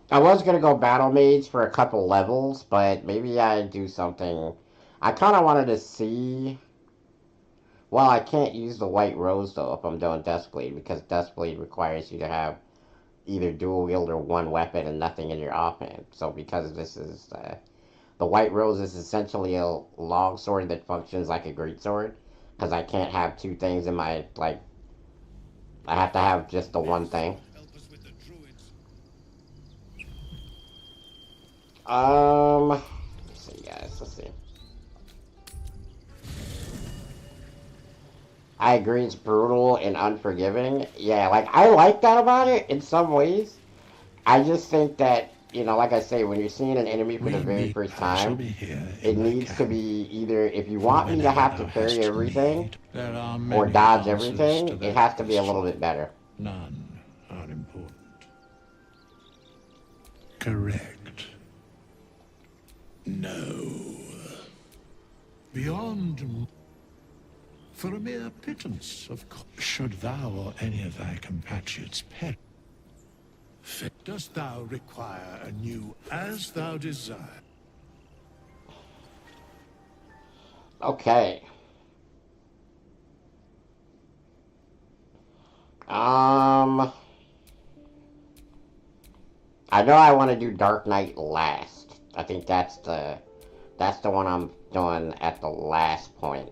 I was gonna go Battle Mage for a couple levels, but maybe I do something. I kind of wanted to see. Well, I can't use the White Rose though if I'm doing Duskblade because Duskblade requires you to have either dual wield or one weapon and nothing in your offhand. So because this is the White Rose is essentially a long sword that functions like a great sword because I can't have two things in my like. I have to have just the one thing. Let's see, guys. Let's see. I agree, it's brutal and unforgiving. Yeah, like I like that about it in some ways. I just think that like I say, when you're seeing an enemy for the very first time, it needs to be either if you want me to have to parry everything or dodge everything, it has to be a little bit better. None are important. Correct. No. Beyond. For a mere pittance of should thou or any of thy compatriots perish, dost thou require a new as thou desire? Okay. I know I want to do Dark Knight last. I think that's the one I'm doing at the last point.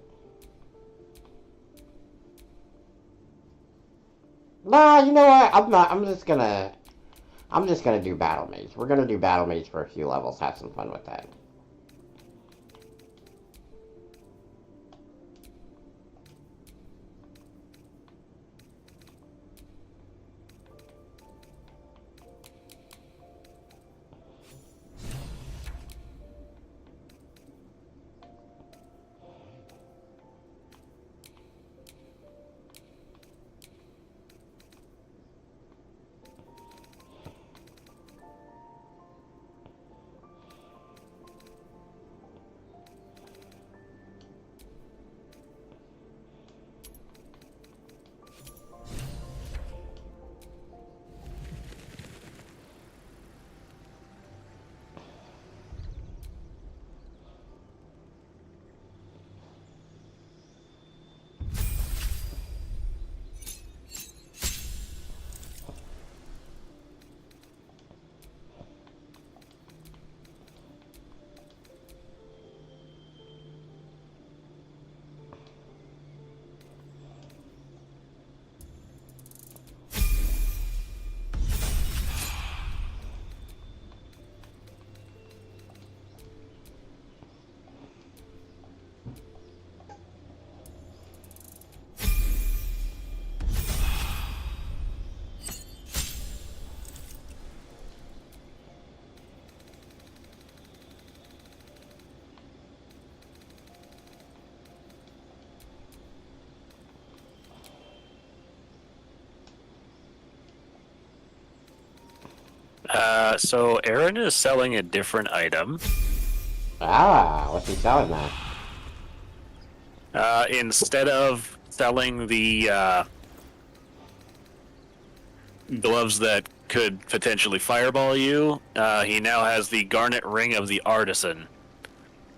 Nah, you know what? I'm not. I'm just gonna do Battle Mage. We're gonna do Battle Mage for a few levels. Have some fun with that. So Aaron is selling a different item. Ah, what's he selling now? Instead of selling the gloves that could potentially fireball you, he now has the Garnet Ring of the Artisan.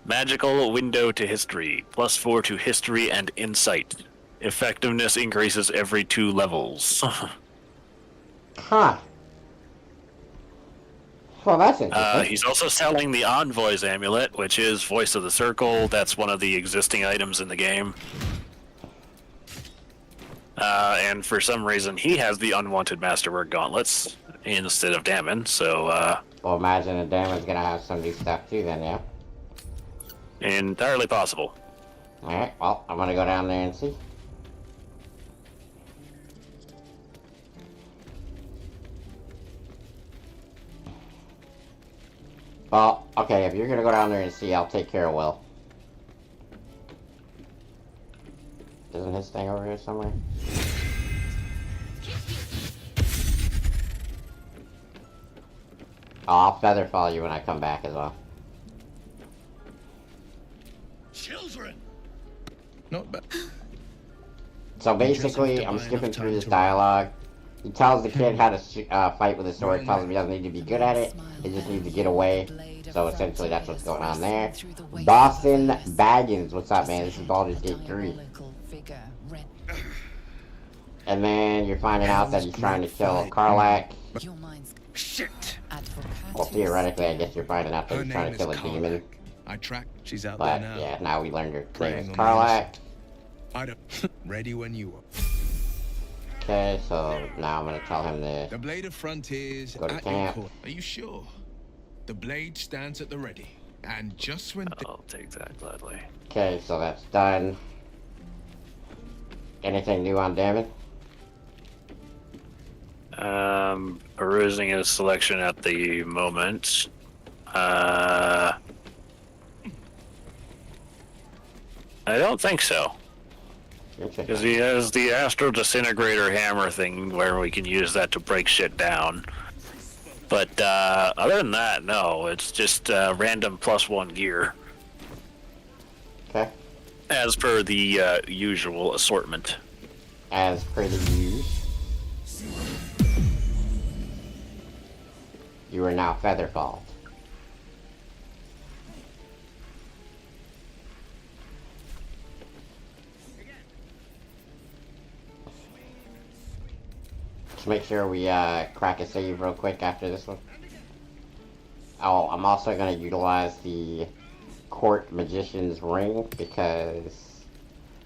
Magical window to history, +4 to history and insight. Effectiveness increases every 2 levels. Huh. Well, that's interesting. He's also selling the Envoy's Amulet, which is Voice of the Circle. That's one of the existing items in the game. And for some reason, he has the Unwanted Masterwork Gauntlets instead of Damon, so... well, imagine that Damon's gonna have some new stuff too then, yeah? entirely possible. Alright, well, I'm gonna go down there and see. Well, okay, if you're gonna go down there and see, I'll take care of Will. Isn't his thing over here somewhere? Oh, I'll feather fall you when I come back as well. Children! Not bad. So basically, I'm skipping through this dialogue. He tells the kid how to fight with a sword, tells him he doesn't need to be good at it, he just needs to get away. So essentially that's what's going on there. Boston Baggins, what's up, man? This is Baldur's Gate 3. And then you're finding out that he's trying to kill Karlak. Shit! Well, theoretically, I guess you're finding out that he's trying to kill a demon. I track. She's out But there now. yeah, now we learned her name is Preying on Karlak. I don't. Ready when you are. Okay, so now I'm gonna tell him The to Blade of Frontiers Go to at camp. your call. Are you sure? The blade stands at the ready, and just when I'll take that gladly. Okay, so that's done. Anything new on Damon? Perusing his selection at the moment. I don't think so. Because he has the Astro Disintegrator Hammer thing where we can use that to break shit down. But other than that, no. It's just random +1 gear. Okay. As per the usual assortment. As per the use. You are now Featherfall. Let's make sure we crack a save real quick after this one. Oh, I'm also going to utilize the Court Magician's Ring because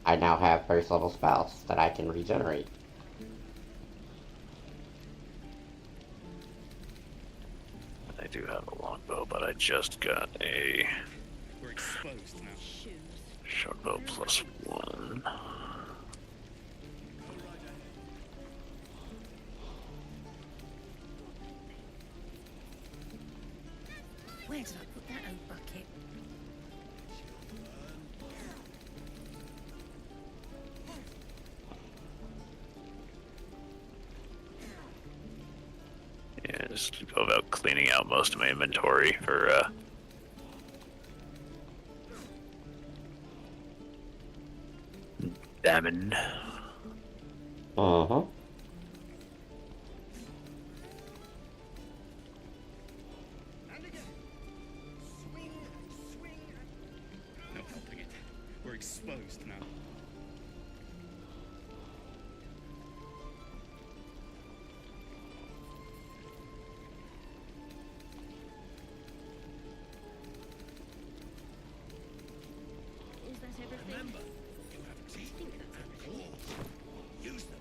I now have first level spells that I can regenerate. I do have a longbow, but I just got a We're exposed now. shortbow +1. Where did I put that old bucket? Yeah, just go about cleaning out most of my inventory for Damon. Uh-huh. No helping it. We're exposed now. Is that everything? Remember, you have teeth. Use them.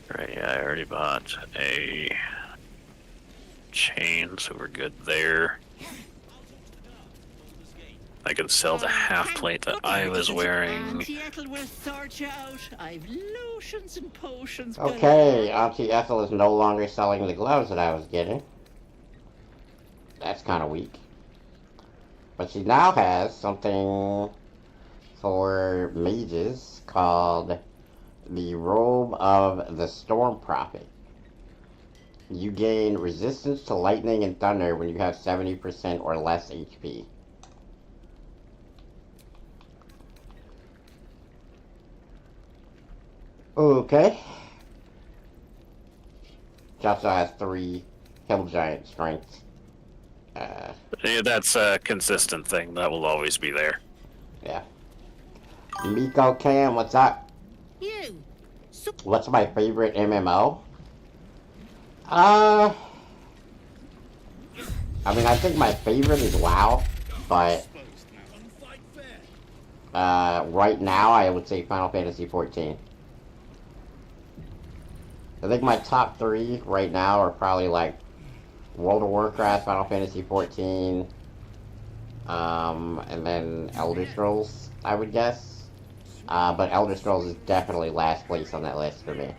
Right, yeah, I already bought a chain, so we're good there. I can sell the half plate that I was wearing. Auntie Ethel will sort you out. I've lotions and potions. Okay, Auntie Ethel is no longer selling the gloves that I was getting. That's kind of weak. But she now has something for mages called the Robe of the Storm Prophet. You gain resistance to lightning and thunder when you have 70% or less HP. Okay. It also has 3 hill giant strengths. Yeah, that's a consistent thing. That will always be there. Yeah. Miko Cam, what's up? You. What's my favorite MMO? I mean, I think my favorite is WoW, but right now I would say Final Fantasy XIV. I think my top 3 right now are probably like World of Warcraft, Final Fantasy XIV, and then Elder Scrolls, I would guess. But Elder Scrolls is definitely last place on that list for me.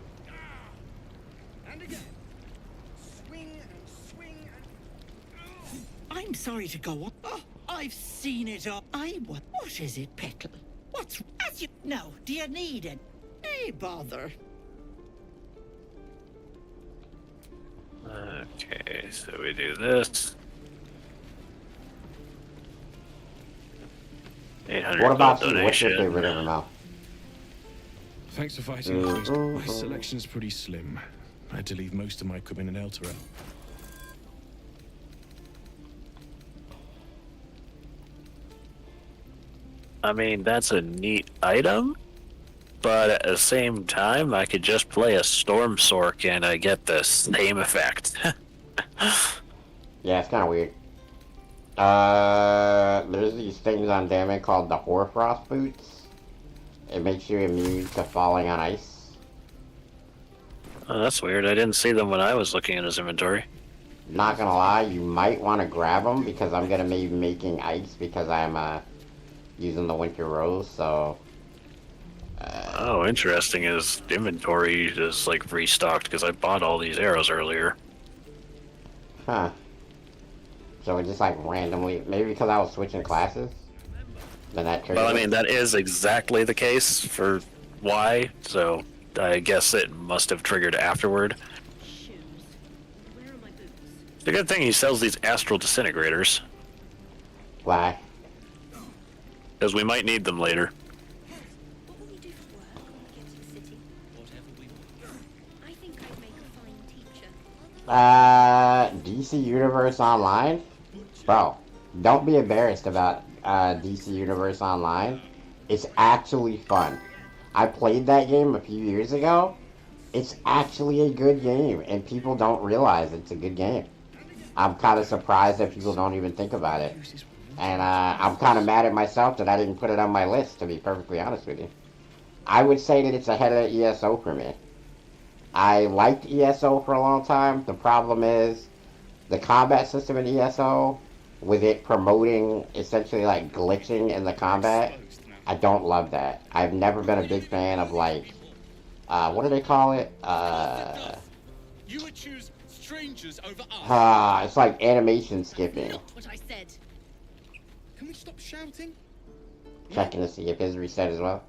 I'm sorry to go on. Oh, I've seen it all. What is it, Petal? What's as you? No, do you need it? Hey, bother. Okay, so we do this. 800 What about gold you? What's your donation. favorite MMO? Thanks for fighting first. My selection's pretty slim. I had to leave most of my equipment in Elturel. I mean, that's a neat item, but at the same time, I could just play a Storm Sork and I get the same effect. Yeah, it's kind of weird. There's these things on Damon called the Hoarfrost boots. It makes you immune to falling on ice. Oh, that's weird. I didn't see them when I was looking at his inventory. Not gonna lie, you might want to grab them because I'm gonna be making ice because I'm using the Winter Rose, so... Oh, interesting. His inventory is like restocked because I bought all these arrows earlier. Huh. So it just like randomly, maybe because I was switching classes? Then that triggered Well, I it? mean, that is exactly the case for why, so I guess it must have triggered afterward. Shoes. Where are my boots? The good thing he sells these astral disintegrators, Why? because we might need them later. What will you do for work when we get to the city? Whatever we want. I think I'd make a fine teacher. DC Universe Online? Bro, don't be embarrassed about DC Universe Online. It's actually fun. I played that game a few years ago. It's actually a good game, and people don't realize it's a good game. I'm kind of surprised that people don't even think about it. And I'm kind of mad at myself that I didn't put it on my list, to be perfectly honest with you. I would say that it's ahead of ESO for me. I liked ESO for a long time. The problem is the combat system in ESO, with it promoting essentially like glitching in the combat. I don't love that. I've never been a big fan of like, what do they call it? You would choose strangers over us. It's like animation skipping. Not what I said. Can we stop shouting? Checking to see if his reset as well.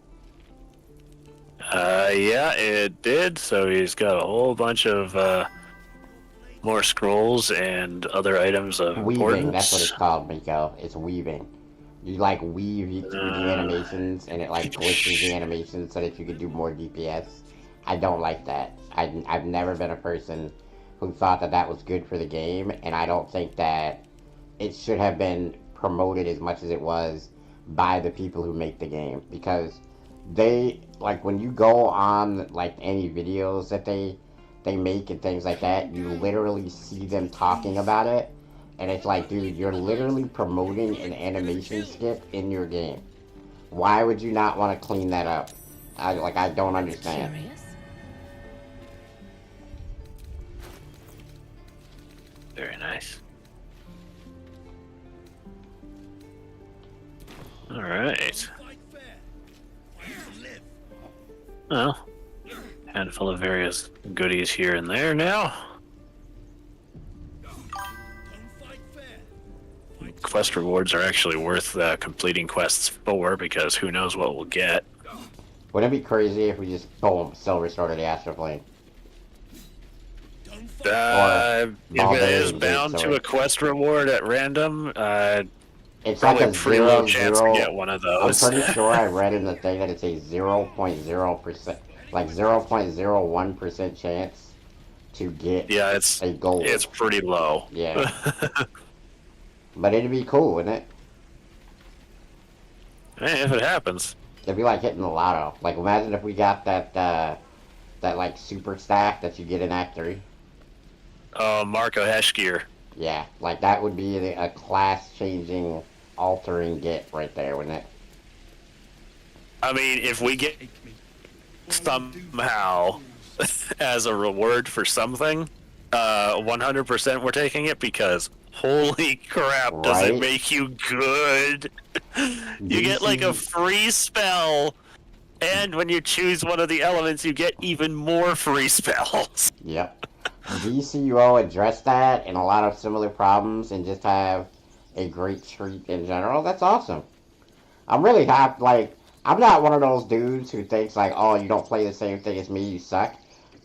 Yeah, it did, so he's got a whole bunch of, more scrolls and other items of Weaving, importance. that's what it's called, Miko. It's weaving. You like weave through the animations, and it like glitches the animations so that you can do more DPS. I don't like that. I've never been a person who thought that that was good for the game, and I don't think that it should have been promoted as much as it was by the people who make the game, because they, like, when you go on like any videos that they make and things like that, you literally see them talking about it, and it's like, dude, you're literally promoting an animation skip in your game. Why would you not want to clean that up? I don't understand. Curious? Very nice. Alright. Well, handful of various goodies here and there now. quest rewards are actually worth completing quests for, because who knows what we'll get. Wouldn't it be crazy if we just, boom, Silver Sword of the Astral Plane? If it is bound to a quest reward at random, it's probably like a pretty low chance to get one of those. I'm pretty sure I read in the thing that it's a 0.0%, like 0.01% chance to get a gold. It's pretty low. Yeah. But it'd be cool, wouldn't it? Hey, if it happens. It'd be like hitting the lotto. Like, imagine if we got that like super stack that you get in Act 3. Marco Heshgear. Yeah, like that would be a class-changing, altering get right there, wouldn't it? I mean, if we get somehow as a reward for something, 100% we're taking it, because holy crap, does it make you good? You get like a free spell, and when you choose one of the elements, you get even more free spells. Yep. DCUO addressed that and a lot of similar problems and just have a great treat in general. That's awesome. I'm really happy. Like, I'm not one of those dudes who thinks like, oh, you don't play the same thing as me, you suck.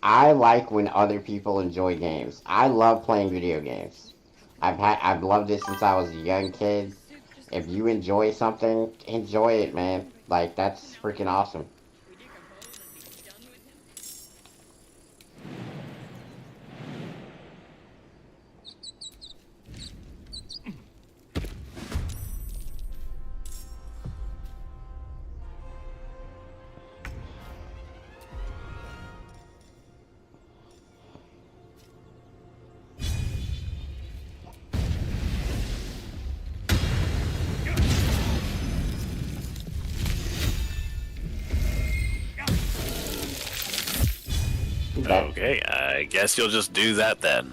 I like when other people enjoy games. I love playing video games. I've loved it since I was a young kid. If you enjoy something, enjoy it, man. Like, that's freaking awesome. Okay, I guess you'll just do that then.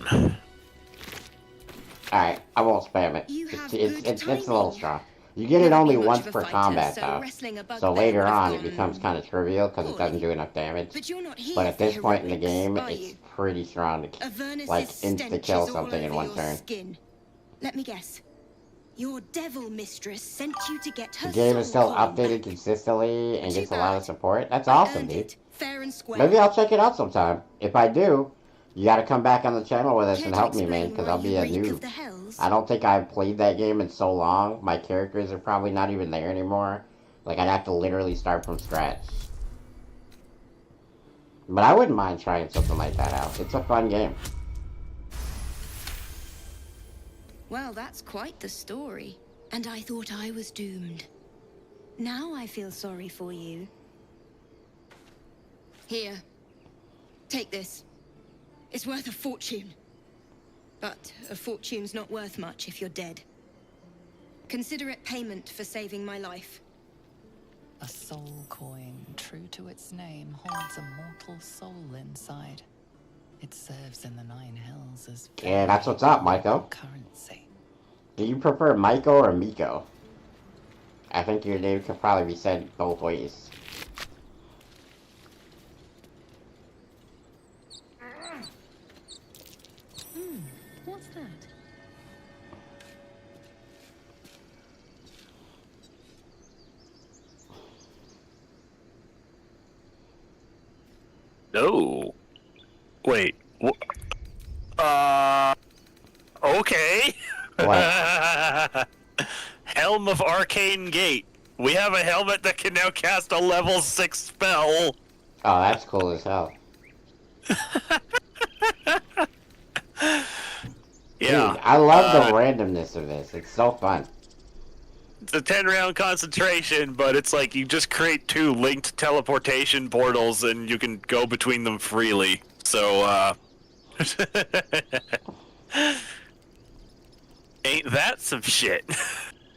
Alright, I won't spam it. It's a little strong. You get it only once per combat, though. So later on, it becomes kind of trivial because it doesn't do enough damage. But at this point in the game, it's pretty strong to, like, insta-kill something in one turn. Let me guess. Your devil mistress sent you to get her The game is still soul coin updated back. consistently and Too gets a lot of bad. support. That's I awesome, earned dude. it, fair and square. Maybe I'll check it out sometime. If I do, you gotta come back on the channel with us Care and to help me, man, explain because why I'll be you a reek of noob. the hells? I don't think I've played that game in so long. My characters are probably not even there anymore. Like, I'd have to literally start from scratch. But I wouldn't mind trying something like that out. It's a fun game. Well, that's quite the story. And I thought I was doomed. Now I feel sorry for you. Here. Take this. It's worth a fortune. But a fortune's not worth much if you're dead. Consider it payment for saving my life. A soul coin, true to its name, holds a mortal soul inside. It serves in the Nine Hells as Yeah, that's what's up, Maiko. currency. Do you prefer Maiko or Miko? I think your name could probably be said both ways. What's that? No. Wait. Okay. What? Helm of Arcane Gate. We have a helmet that can now cast a level 6 spell. Oh, that's cool as hell. Yeah. Dude, I love the randomness of this. It's so fun. It's a 10-round concentration, but it's like you just create 2 linked teleportation portals and you can go between them freely. So, ain't that some shit?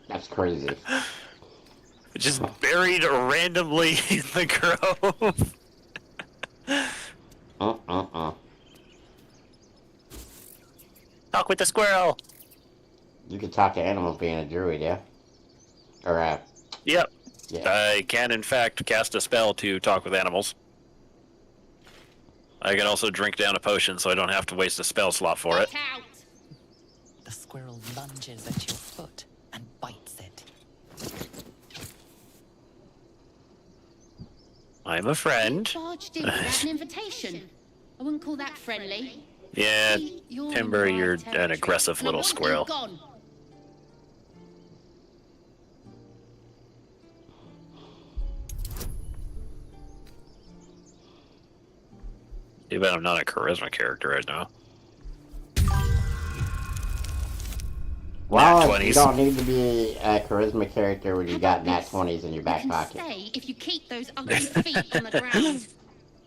That's crazy. Just buried randomly in the grove. Talk with the squirrel. You can talk to animals being a druid, yeah? Or, Yep. yeah. I can, in fact, cast a spell to talk with animals. I can also drink down a potion so I don't have to waste a spell slot for it. The squirrel lunges at your foot, I'm a friend. Barged in without an invitation. I wouldn't call that friendly. Yeah, See, you're in Timber, my you're an territory, aggressive and I little want you squirrel. gone. Too bad I'm not a charisma character right now. Well, Nat you 20s. don't need to be a charisma character when you How got about nat this? 20s in your You back can pocket. stay if you keep those ugly feet on the ground.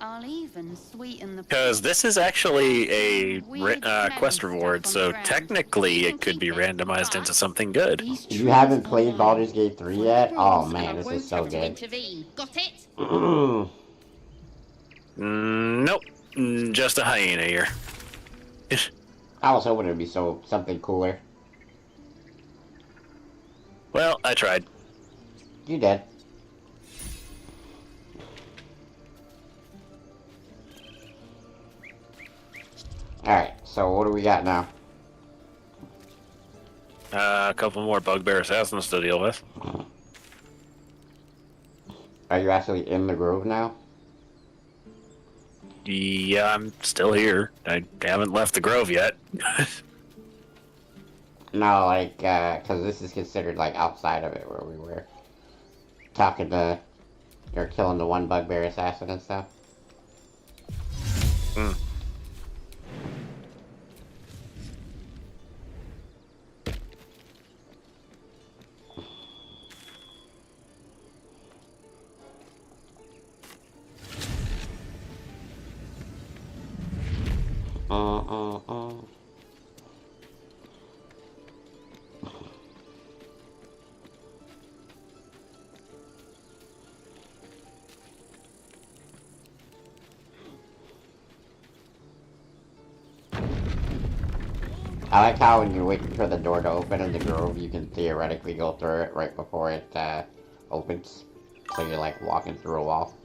I'll even sweeten the. Because this is actually a Weird quest smelly reward, stuff on so the ground. technically You it can could be keep it, randomized but into something good. these You trees haven't are played mine. Baldur's Gate 3 Follow yet? the Oh rules, man, and I this won't is so have to good. intervene. Got it? Nope. Just a hyena here. I was hoping it'd be something cooler. Well, I tried. You did. Alright, so what do we got now? A couple more bugbear assassins to deal with. Are you actually in the grove now? Yeah, I'm still here. I haven't left the grove yet. No, like, cause this is considered, like, outside of it where we were. Talking to, or killing the one bugbear assassin and stuff. Hmm. I like how when you're waiting for the door to open in the grove, you can theoretically go through it right before it opens. So you're like walking through a wall.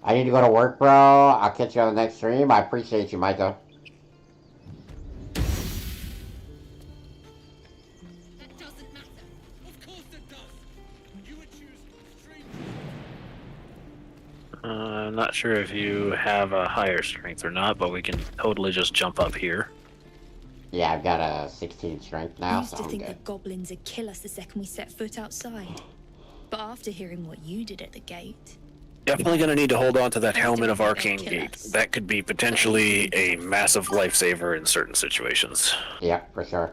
I need to go to work, bro. I'll catch you on the next stream. I appreciate you, Micah. That doesn't matter. Of course it does. You would choose strange. I'm not sure if you have a higher strength or not, but we can totally just jump up here. Yeah, I've got a 16 strength now, I used so to I'm think good. that goblins would kill us the second we set foot outside. But after hearing what you did at the gate... Definitely gonna need to hold on to that I helmet don't of think Arcane they'll kill Gate. us. That could be potentially a massive lifesaver in certain situations. Yeah, for sure.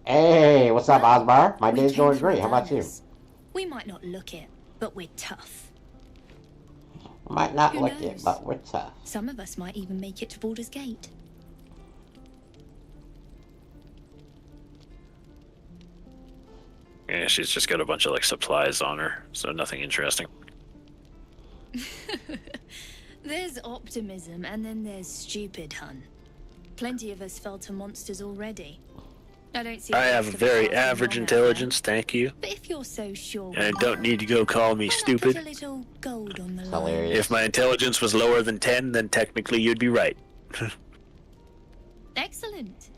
Hey, what's up, Osbar? My We day's came going through great. How about you? learners. We might not look it, but we're tough. Might not Who like it, knows? but we're tough. Some of us might even make it to Baldur's Gate. Yeah, she's just got a bunch of like supplies on her, so nothing interesting. There's optimism, and then there's stupid, hun. Plenty of us fell to monsters already. I don't see. I the have rest a of us very lasting average long out there. intelligence, thank you. But if you're so sure, And I we don't will, need to go call me why not stupid. put a little gold on the It's line? hilarious. If my intelligence was lower than 10, then technically you'd be right. Excellent.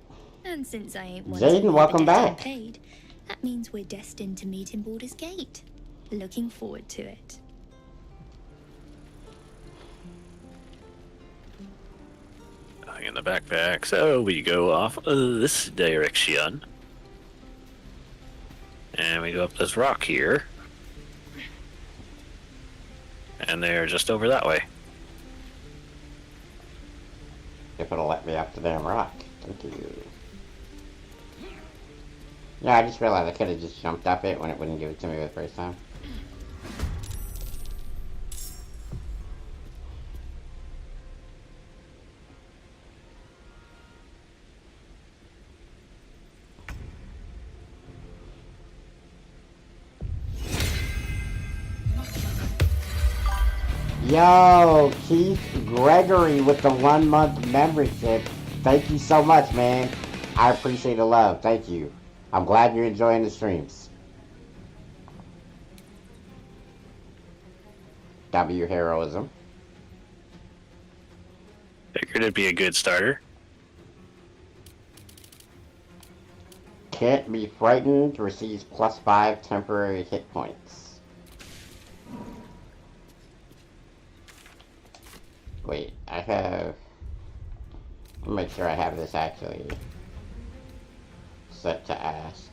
And since I ain't one Jaden, to welcome the debt I back. paid, that means we're destined to meet in Baldur's Gate. Looking forward to it. Nothing in the backpack, so we go off this direction. And we go up this rock here. And they're just over that way. If it'll let me up the damn rock. Thank you. Yeah, I just realized I could have just jumped up it when it wouldn't give it to me the first time. Yo, Keith Gregory with the 1 month membership. Thank you so much, man. I appreciate the love. Thank you. I'm glad you're enjoying the streams. W heroism. Figured it'd be a good starter. Can't be frightened. Receives +5 temporary hit points. Wait, I have... Let me make sure I have this actually set to ask.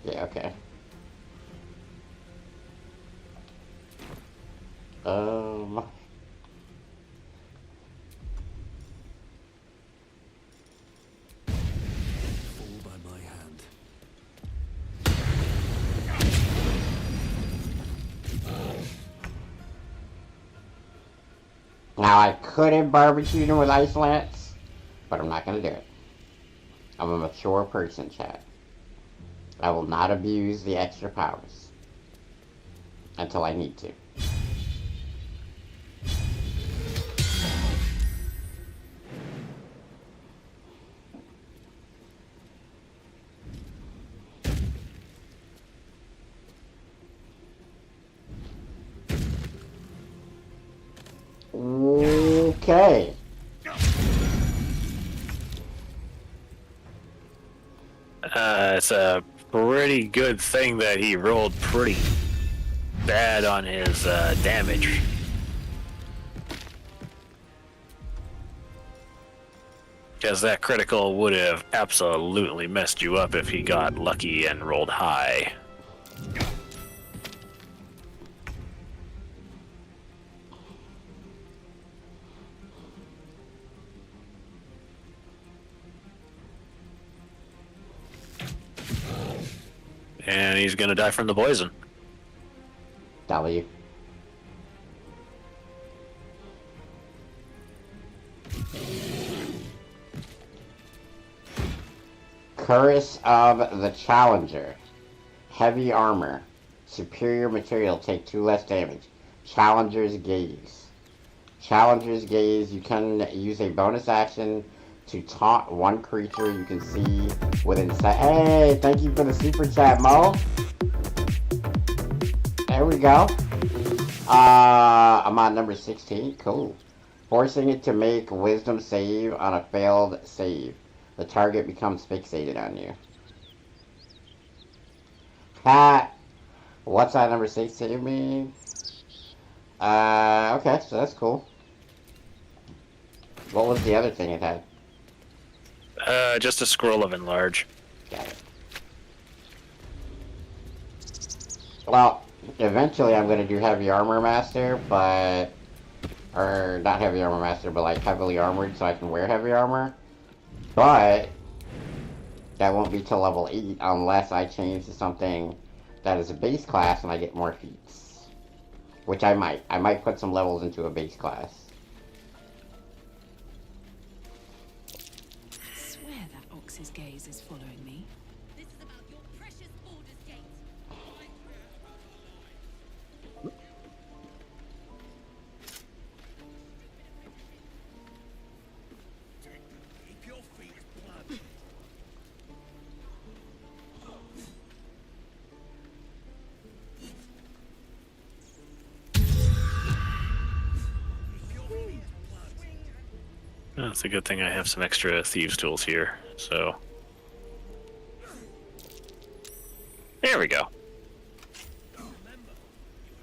Yeah, okay. Fall by my hand. Now I could have barbecued him with ice lance, but I'm not gonna do it. I'm a mature person, chat. I will not abuse the extra powers until I need to. Okay. It's a pretty good thing that he rolled pretty bad on his damage. Because that critical would have absolutely messed you up if he got lucky and rolled high. And he's gonna die from the poison. W. Curse of the Challenger. Heavy armor. Superior material, take 2 less damage. Challenger's Gaze. Challenger's Gaze, you can use a bonus action to taunt one creature you can see within sight. Hey, thank you for the super chat, Mo. There we go. I'm on number 16. Cool. Forcing it to make wisdom save on a failed save. The target becomes fixated on you. Pat, what's that number 16 mean? Okay, so that's cool. What was the other thing it had? Just a scroll of enlarge. Got it. Well, eventually I'm gonna do heavy armor master, but... Or, not heavy armor master, but like heavily armored so I can wear heavy armor. But... that won't be till level 8 unless I change to something that is a base class and I get more feats. Which I might. I might put some levels into a base class. I swear that Ox's gaze is following me. This is about your precious Baldur's Gate. Keep your feet planted. Oh, it's a good thing I have some extra thieves tools here, so... There we go.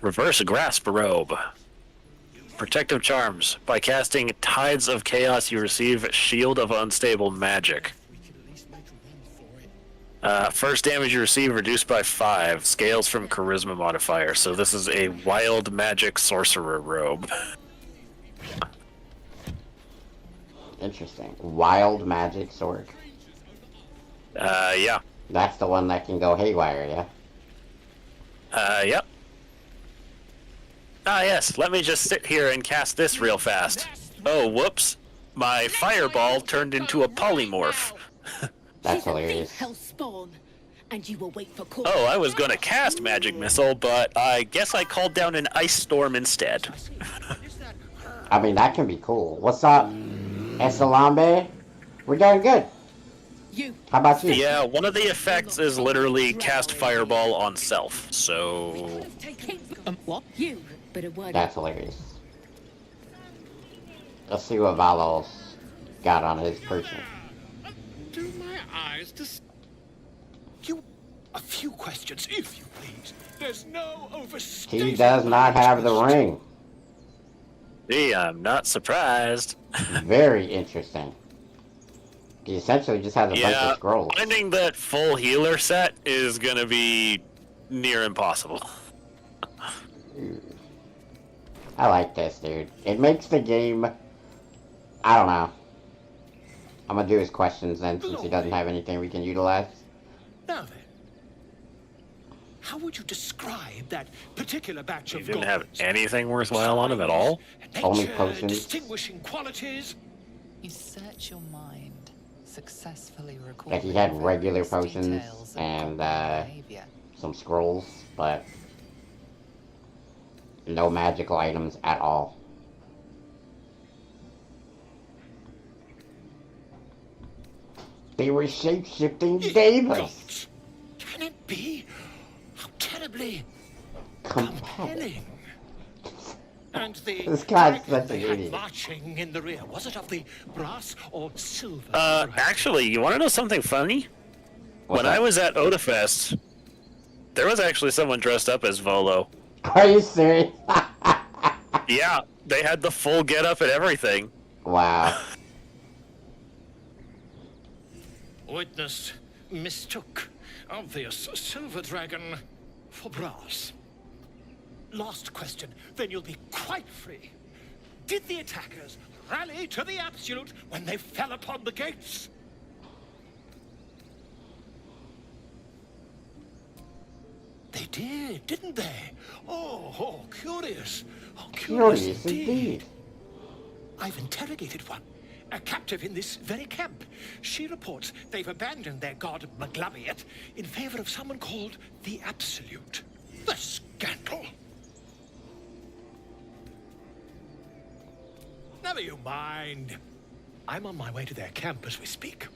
Reverse grasp robe. Protective charms. By casting Tides of Chaos, you receive Shield of Unstable Magic. First damage you receive reduced by 5. Scales from Charisma modifier. So this is a wild magic sorcerer robe. Interesting. Wild magic sword. Yeah. That's the one that can go haywire, yeah? Yep. Ah, yes. Let me just sit here and cast this real fast. Oh, whoops. My fireball turned into a polymorph. That's hilarious. Hellspawn, and you will wait for call. Oh, I was gonna cast Magic Missile, but I guess I called down an Ice Storm instead. I mean, that can be cool. What's up, Esalambe? We're doing good. How about you? Yeah, one of the effects is literally cast Fireball on self, so... What? You, but a word. That's hilarious. Let's see what Valos got on his person. Do my eyes to you? A few questions, if you please. There's no overstating. He does not have the ring. Gee, I'm not surprised. Very interesting. He essentially just has a bunch of scrolls. Finding that full healer set is gonna be near impossible. I like this, dude. It makes the game... I don't know. I'm gonna do his questions then, since he doesn't have anything we can utilize. Now then, how would you describe that particular batch You of didn't have goblins? anything worthwhile on him at all? Only Nature, potions. distinguishing qualities. You search your mind, successfully recording Like he had regular various potions details of and goblin behavior. some scrolls, but no magical items at all. They were shape-shifting daemons. Can it be? How terribly Compelling. compelling. And the This guy's dragon such they an had idiot. marching in the rear, was it of the brass or silver? Actually, you want to know something funny? What's When I that? was at Odafest, there was actually someone dressed up as Volo. Are you serious? Yeah, they had the full getup and everything. Wow. Witness mistook obvious silver dragon for brass. Last question, then you'll be quite free. Did the attackers rally to the absolute when they fell upon the gates? They did, didn't they? Oh, curious. Oh, Curious indeed. I've interrogated one, a captive in this very camp. She reports they've abandoned their god Maglabiet in favor of someone called the Absolute. The scandal! Never you mind. I'm on my way to their camp as we speak.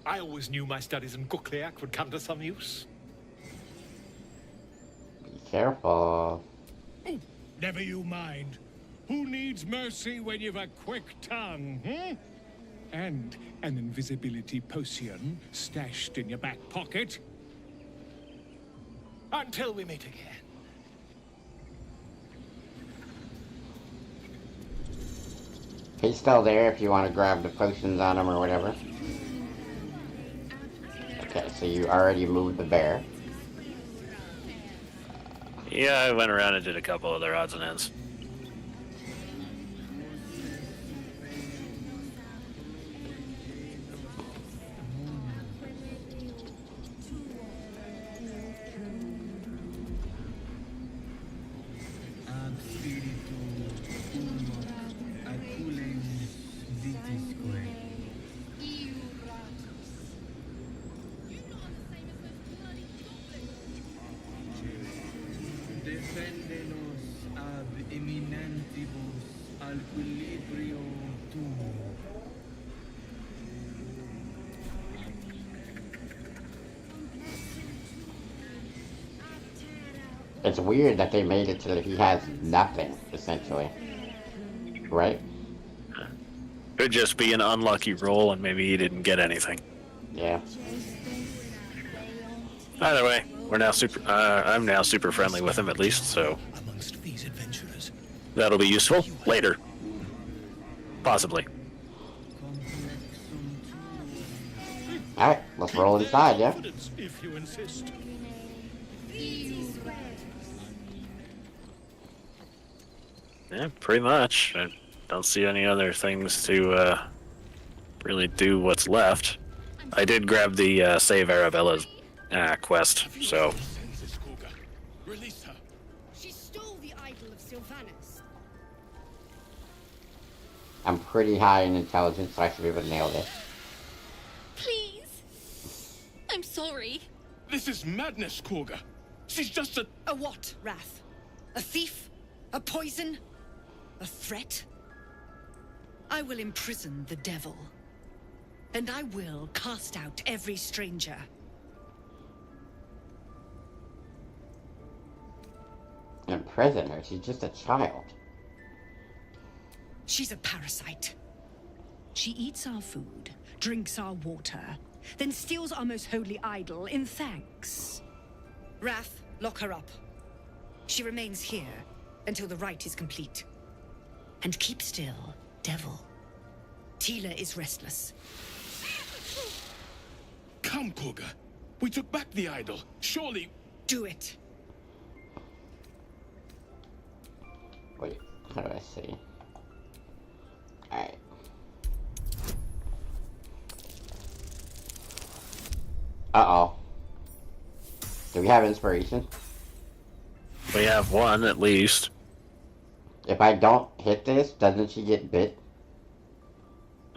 I always knew my studies in Kukliak would come to some use. Be careful. Oh, never you mind. Who needs mercy when you've a quick tongue, hmm? And an invisibility potion stashed in your back pocket? Until we meet again. He's still there if you want to grab the potions on him or whatever. Okay, so you already moved the bear. Yeah, I went around and did a couple other odds and ends. It's weird that they made it so that he has nothing, essentially. Right? Could just be an unlucky roll and maybe he didn't get anything. Yeah. Either way, we're now I'm now super friendly with him at least, so Amongst these adventurers, that'll be useful later. Possibly. Alright, let's roll inside, yeah? evidence, if you insist. Yeah, pretty much. I don't see any other things to really do what's left. I did grab the Save Arabella's quest, so Release her. She stole the idol of Sylvanus. I'm pretty high in intelligence, so I should be able to nail this. Please. I'm sorry. This is madness, Korga. She's just a... A what, Wrath? A thief? A poison? A threat? I will imprison the devil. And I will cast out every stranger. Imprison her? She's just a child. She's a parasite. She eats our food, drinks our water, then steals our most holy idol in thanks. Wrath, lock her up. She remains here until the rite is complete. And keep still, devil. Tila is restless. Come, Koga. We took back the idol. Surely... Do it. Wait, how do I see? Alright. Uh-oh. Do we have inspiration? We have one, at least. If I don't hit this, doesn't she get bit?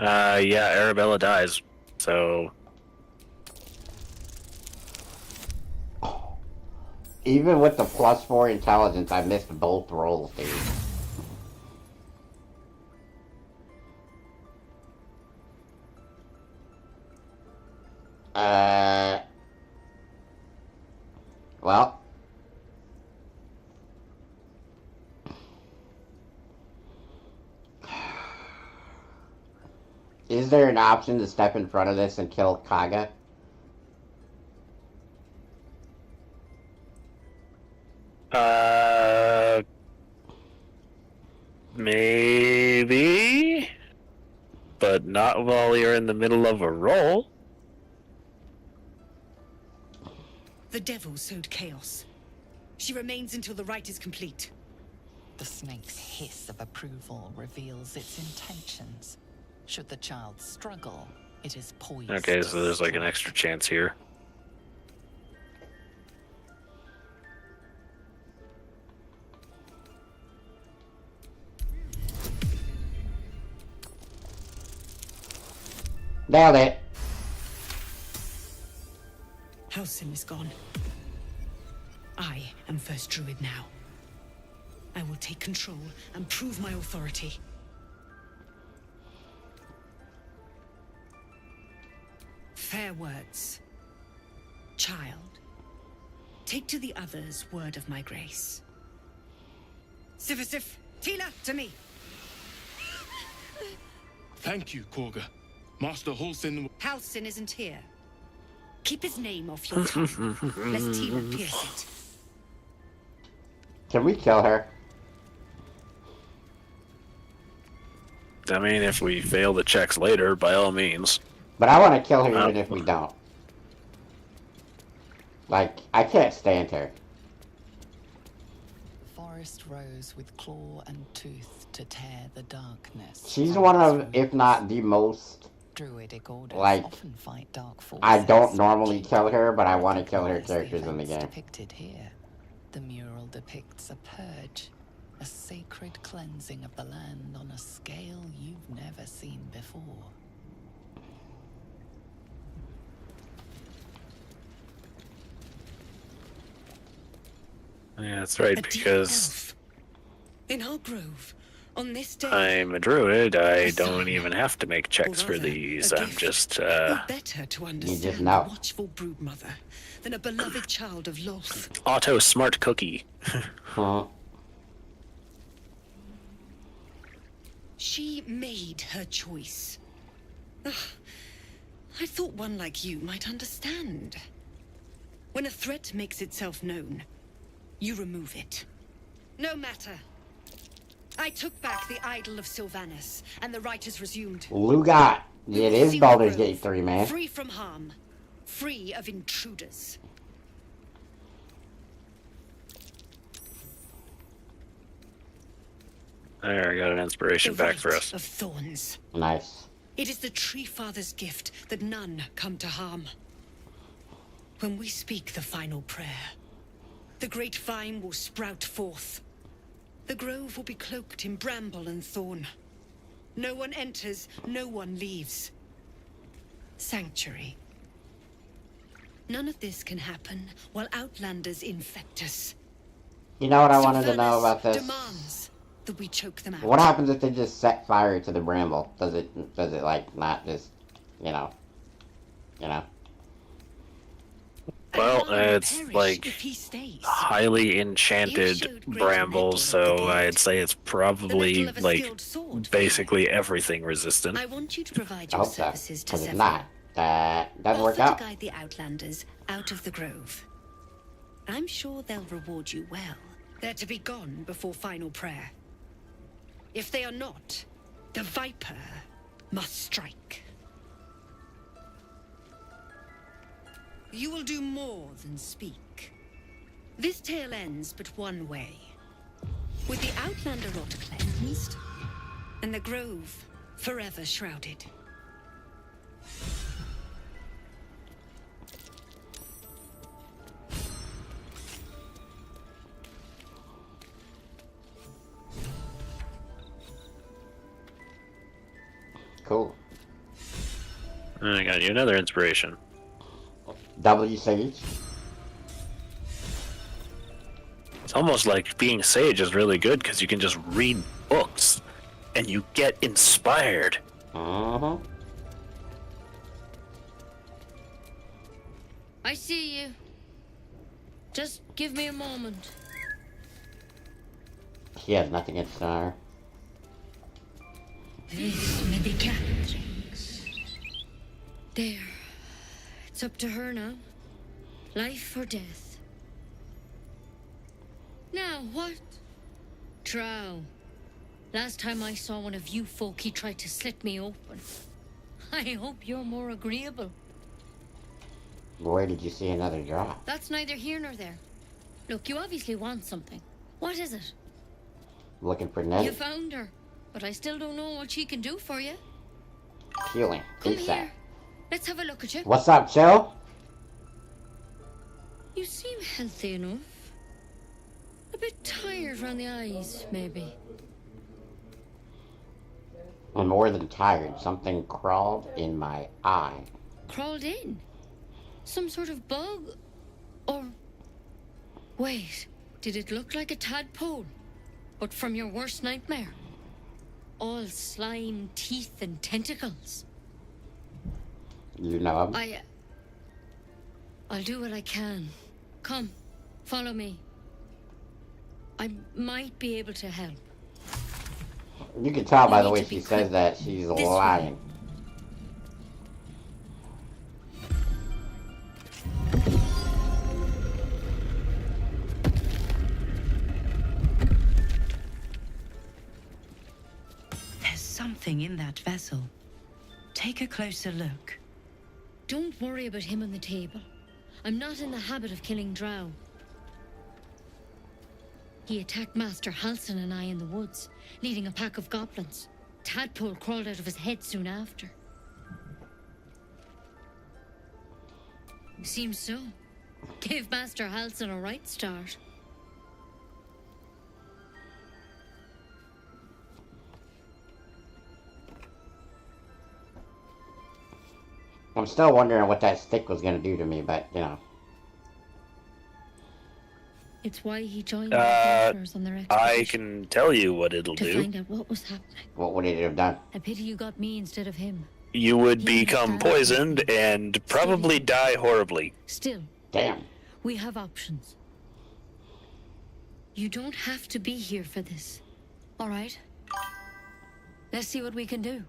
Yeah, Arabella dies. So... Even with the +4 intelligence, I missed both rolls, dude. Well. Is there an option to step in front of this and kill Kaga? Maybe? But not while you're in the middle of a roll. The devil sowed chaos. She remains until the rite is complete. The snake's hiss of approval reveals its intentions. Should the child struggle, it is poised. Okay, so there's like an extra chance here. Nailed it. Halsin is gone. I am first druid now. I will take control and prove my authority. Fair words. Child, take to the others word of my grace. Sifisif, Tila, to me. Thank you, Koga. Master Halsin... Halsin isn't here. Keep his name off your tongue, lest Tila pierce it. Can we kill her? I mean, if we fail the checks later, by all means. But I want to kill her even if we don't. Like, I can't stand her. Forest rose with claw and tooth to tear the darkness. She's one of, if not the most, Druidic orders like, often fight dark forces. I don't normally kill her, but I want to kill her characters in the game. Depicted here, the mural depicts a purge, a sacred cleansing of the land on a scale you've never seen before. Yeah, that's right, because in our grove, on this day, I'm a druid, I don't even have to make checks for these. I'm just, better to understand know. a watchful brood mother than a beloved child of Loth. auto smart cookie. Huh. She made her choice. Ugh, I thought one like you might understand. When a threat makes itself known, you remove it. No matter. I took back the idol of Sylvanas, and the rite is resumed. Lugot. It is Seal Baldur's Grove, Gate 3, man. Free from harm. Free of intruders. There, I got an inspiration The back for rite us. of thorns. Nice. It is the Tree Father's gift that none come to harm. When we speak the final prayer, the great vine will sprout forth. The grove will be cloaked in bramble and thorn. No one enters, no one leaves. Sanctuary. None of this can happen while Outlanders infect us. You know what I wanted to know Sylvanas about this? demands that we choke them out. What happens if they just set fire to the bramble? Does it like not just, you know? Well, it's like highly enchanted bramble, so I'd say it's probably like basically everything resistant. I want you to provide I your hope so, services to because if Sephora. not, that doesn't work Offer out. to guide the Outlanders out of the grove. I'm sure they'll reward you well. They're to be gone before final prayer. If they are not, the Viper must strike. You will do more than speak. This tale ends but one way. With the Outlander rot cleansed, and the Grove forever shrouded. Cool. I got you another inspiration. W Sage. It's almost like being sage is really good because you can just read books and you get inspired. Uh-huh. I see you. Just give me a moment. He has nothing in Star. This medicatrix. There. It's up to her now. Life or death. Now, what? Drow. Last time I saw one of you folk, he tried to slit me open. I hope you're more agreeable. Where did you see another drop? That's neither here nor there. Look, you obviously want something. What is it? Looking for You Nettie. found her, but I still don't know what she can do for you. Healing. Come ASAP. here. Let's have a look at you. What's up, Chill? You seem healthy enough. A bit tired around the eyes, maybe. I'm more than tired. Something crawled in my eye. Crawled in? Some sort of bug? Or... Wait, did it look like a tadpole? But from your worst nightmare? All slime, teeth, and tentacles. You know him? I'll do what I can. Come, follow me. I might be able to help. You can tell by We the need way to be she says quick. that she's This lying. There's something in that vessel. Take a closer look. Don't worry about him on the table. I'm not in the habit of killing drow. He attacked Master Halsin and I in the woods, leading a pack of goblins. Tadpole crawled out of his head soon after. Seems so. Gave Master Halsin a right start. I'm still wondering what that stick was gonna do to me, but you know. It's why he joined the adventurers on their expedition. I can tell you what it'll to do. find out what was happening. What would it have done? A pity you got me instead of him. You would become poisoned and probably die horribly. Still, Damn. we have options. You don't have to be here for this. All right? Let's see what we can do.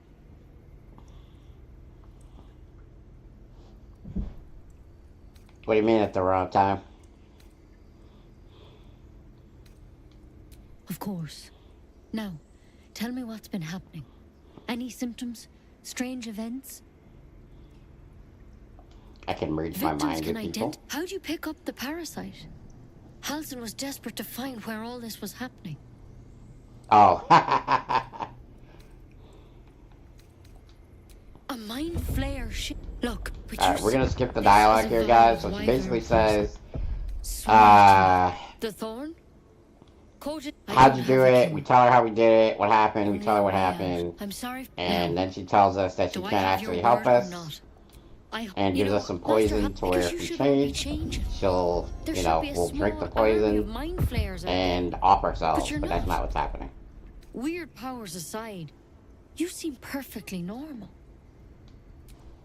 What do you mean at the wrong time? Of course. Now, tell me what's been happening. Any symptoms? Strange events? I can read my mind can with people. How'd you pick up the parasite? Halsin was desperate to find where all this was happening. Oh. A mind flare shit. Look, but Alright, you we're gonna see, skip the this dialogue is a here, vial guys. of So she wyvern basically says, The thorn? Coated. how'd you do it? We tell her how we did it, what happened, we tell her what happened. I'm sorry. And then she tells us that she Do I can't have your actually help word or us. not? And gives us some poison to where if we change, she'll, you know, we'll drink the poison and off ourselves. But that's not what's happening. Weird powers aside, you seem perfectly normal.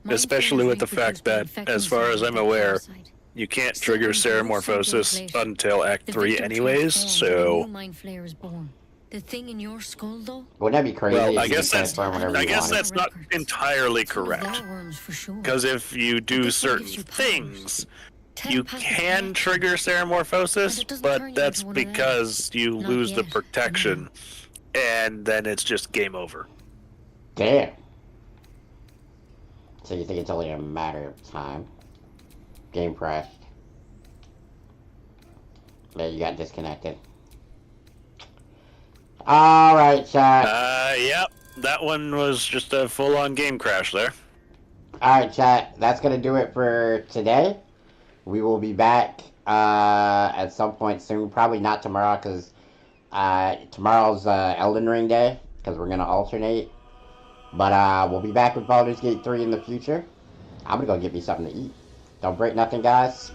Especially with the fact that, as far as I'm aware, you can't trigger Ceramorphosis until Act 3 anyways, so... Mind flare is born. The thing in your skull, though? Wouldn't that be crazy? Well, I if you guess could that's transform whenever you wanted? that's not entirely correct. Because if you do certain things, you can trigger Ceramorphosis, but that's because you lose the protection and then it's just game over. Damn. So you think it's only a matter of time? Game crashed. Yeah, you got disconnected. Alright, chat. Yep. That one was just a full-on game crash there. Alright, chat. That's gonna do it for today. We will be back at some point soon. Probably not tomorrow, because tomorrow's Elden Ring Day, because we're gonna alternate. But we'll be back with Baldur's Gate 3 in the future. I'm gonna go get me something to eat. Don't break nothing, guys.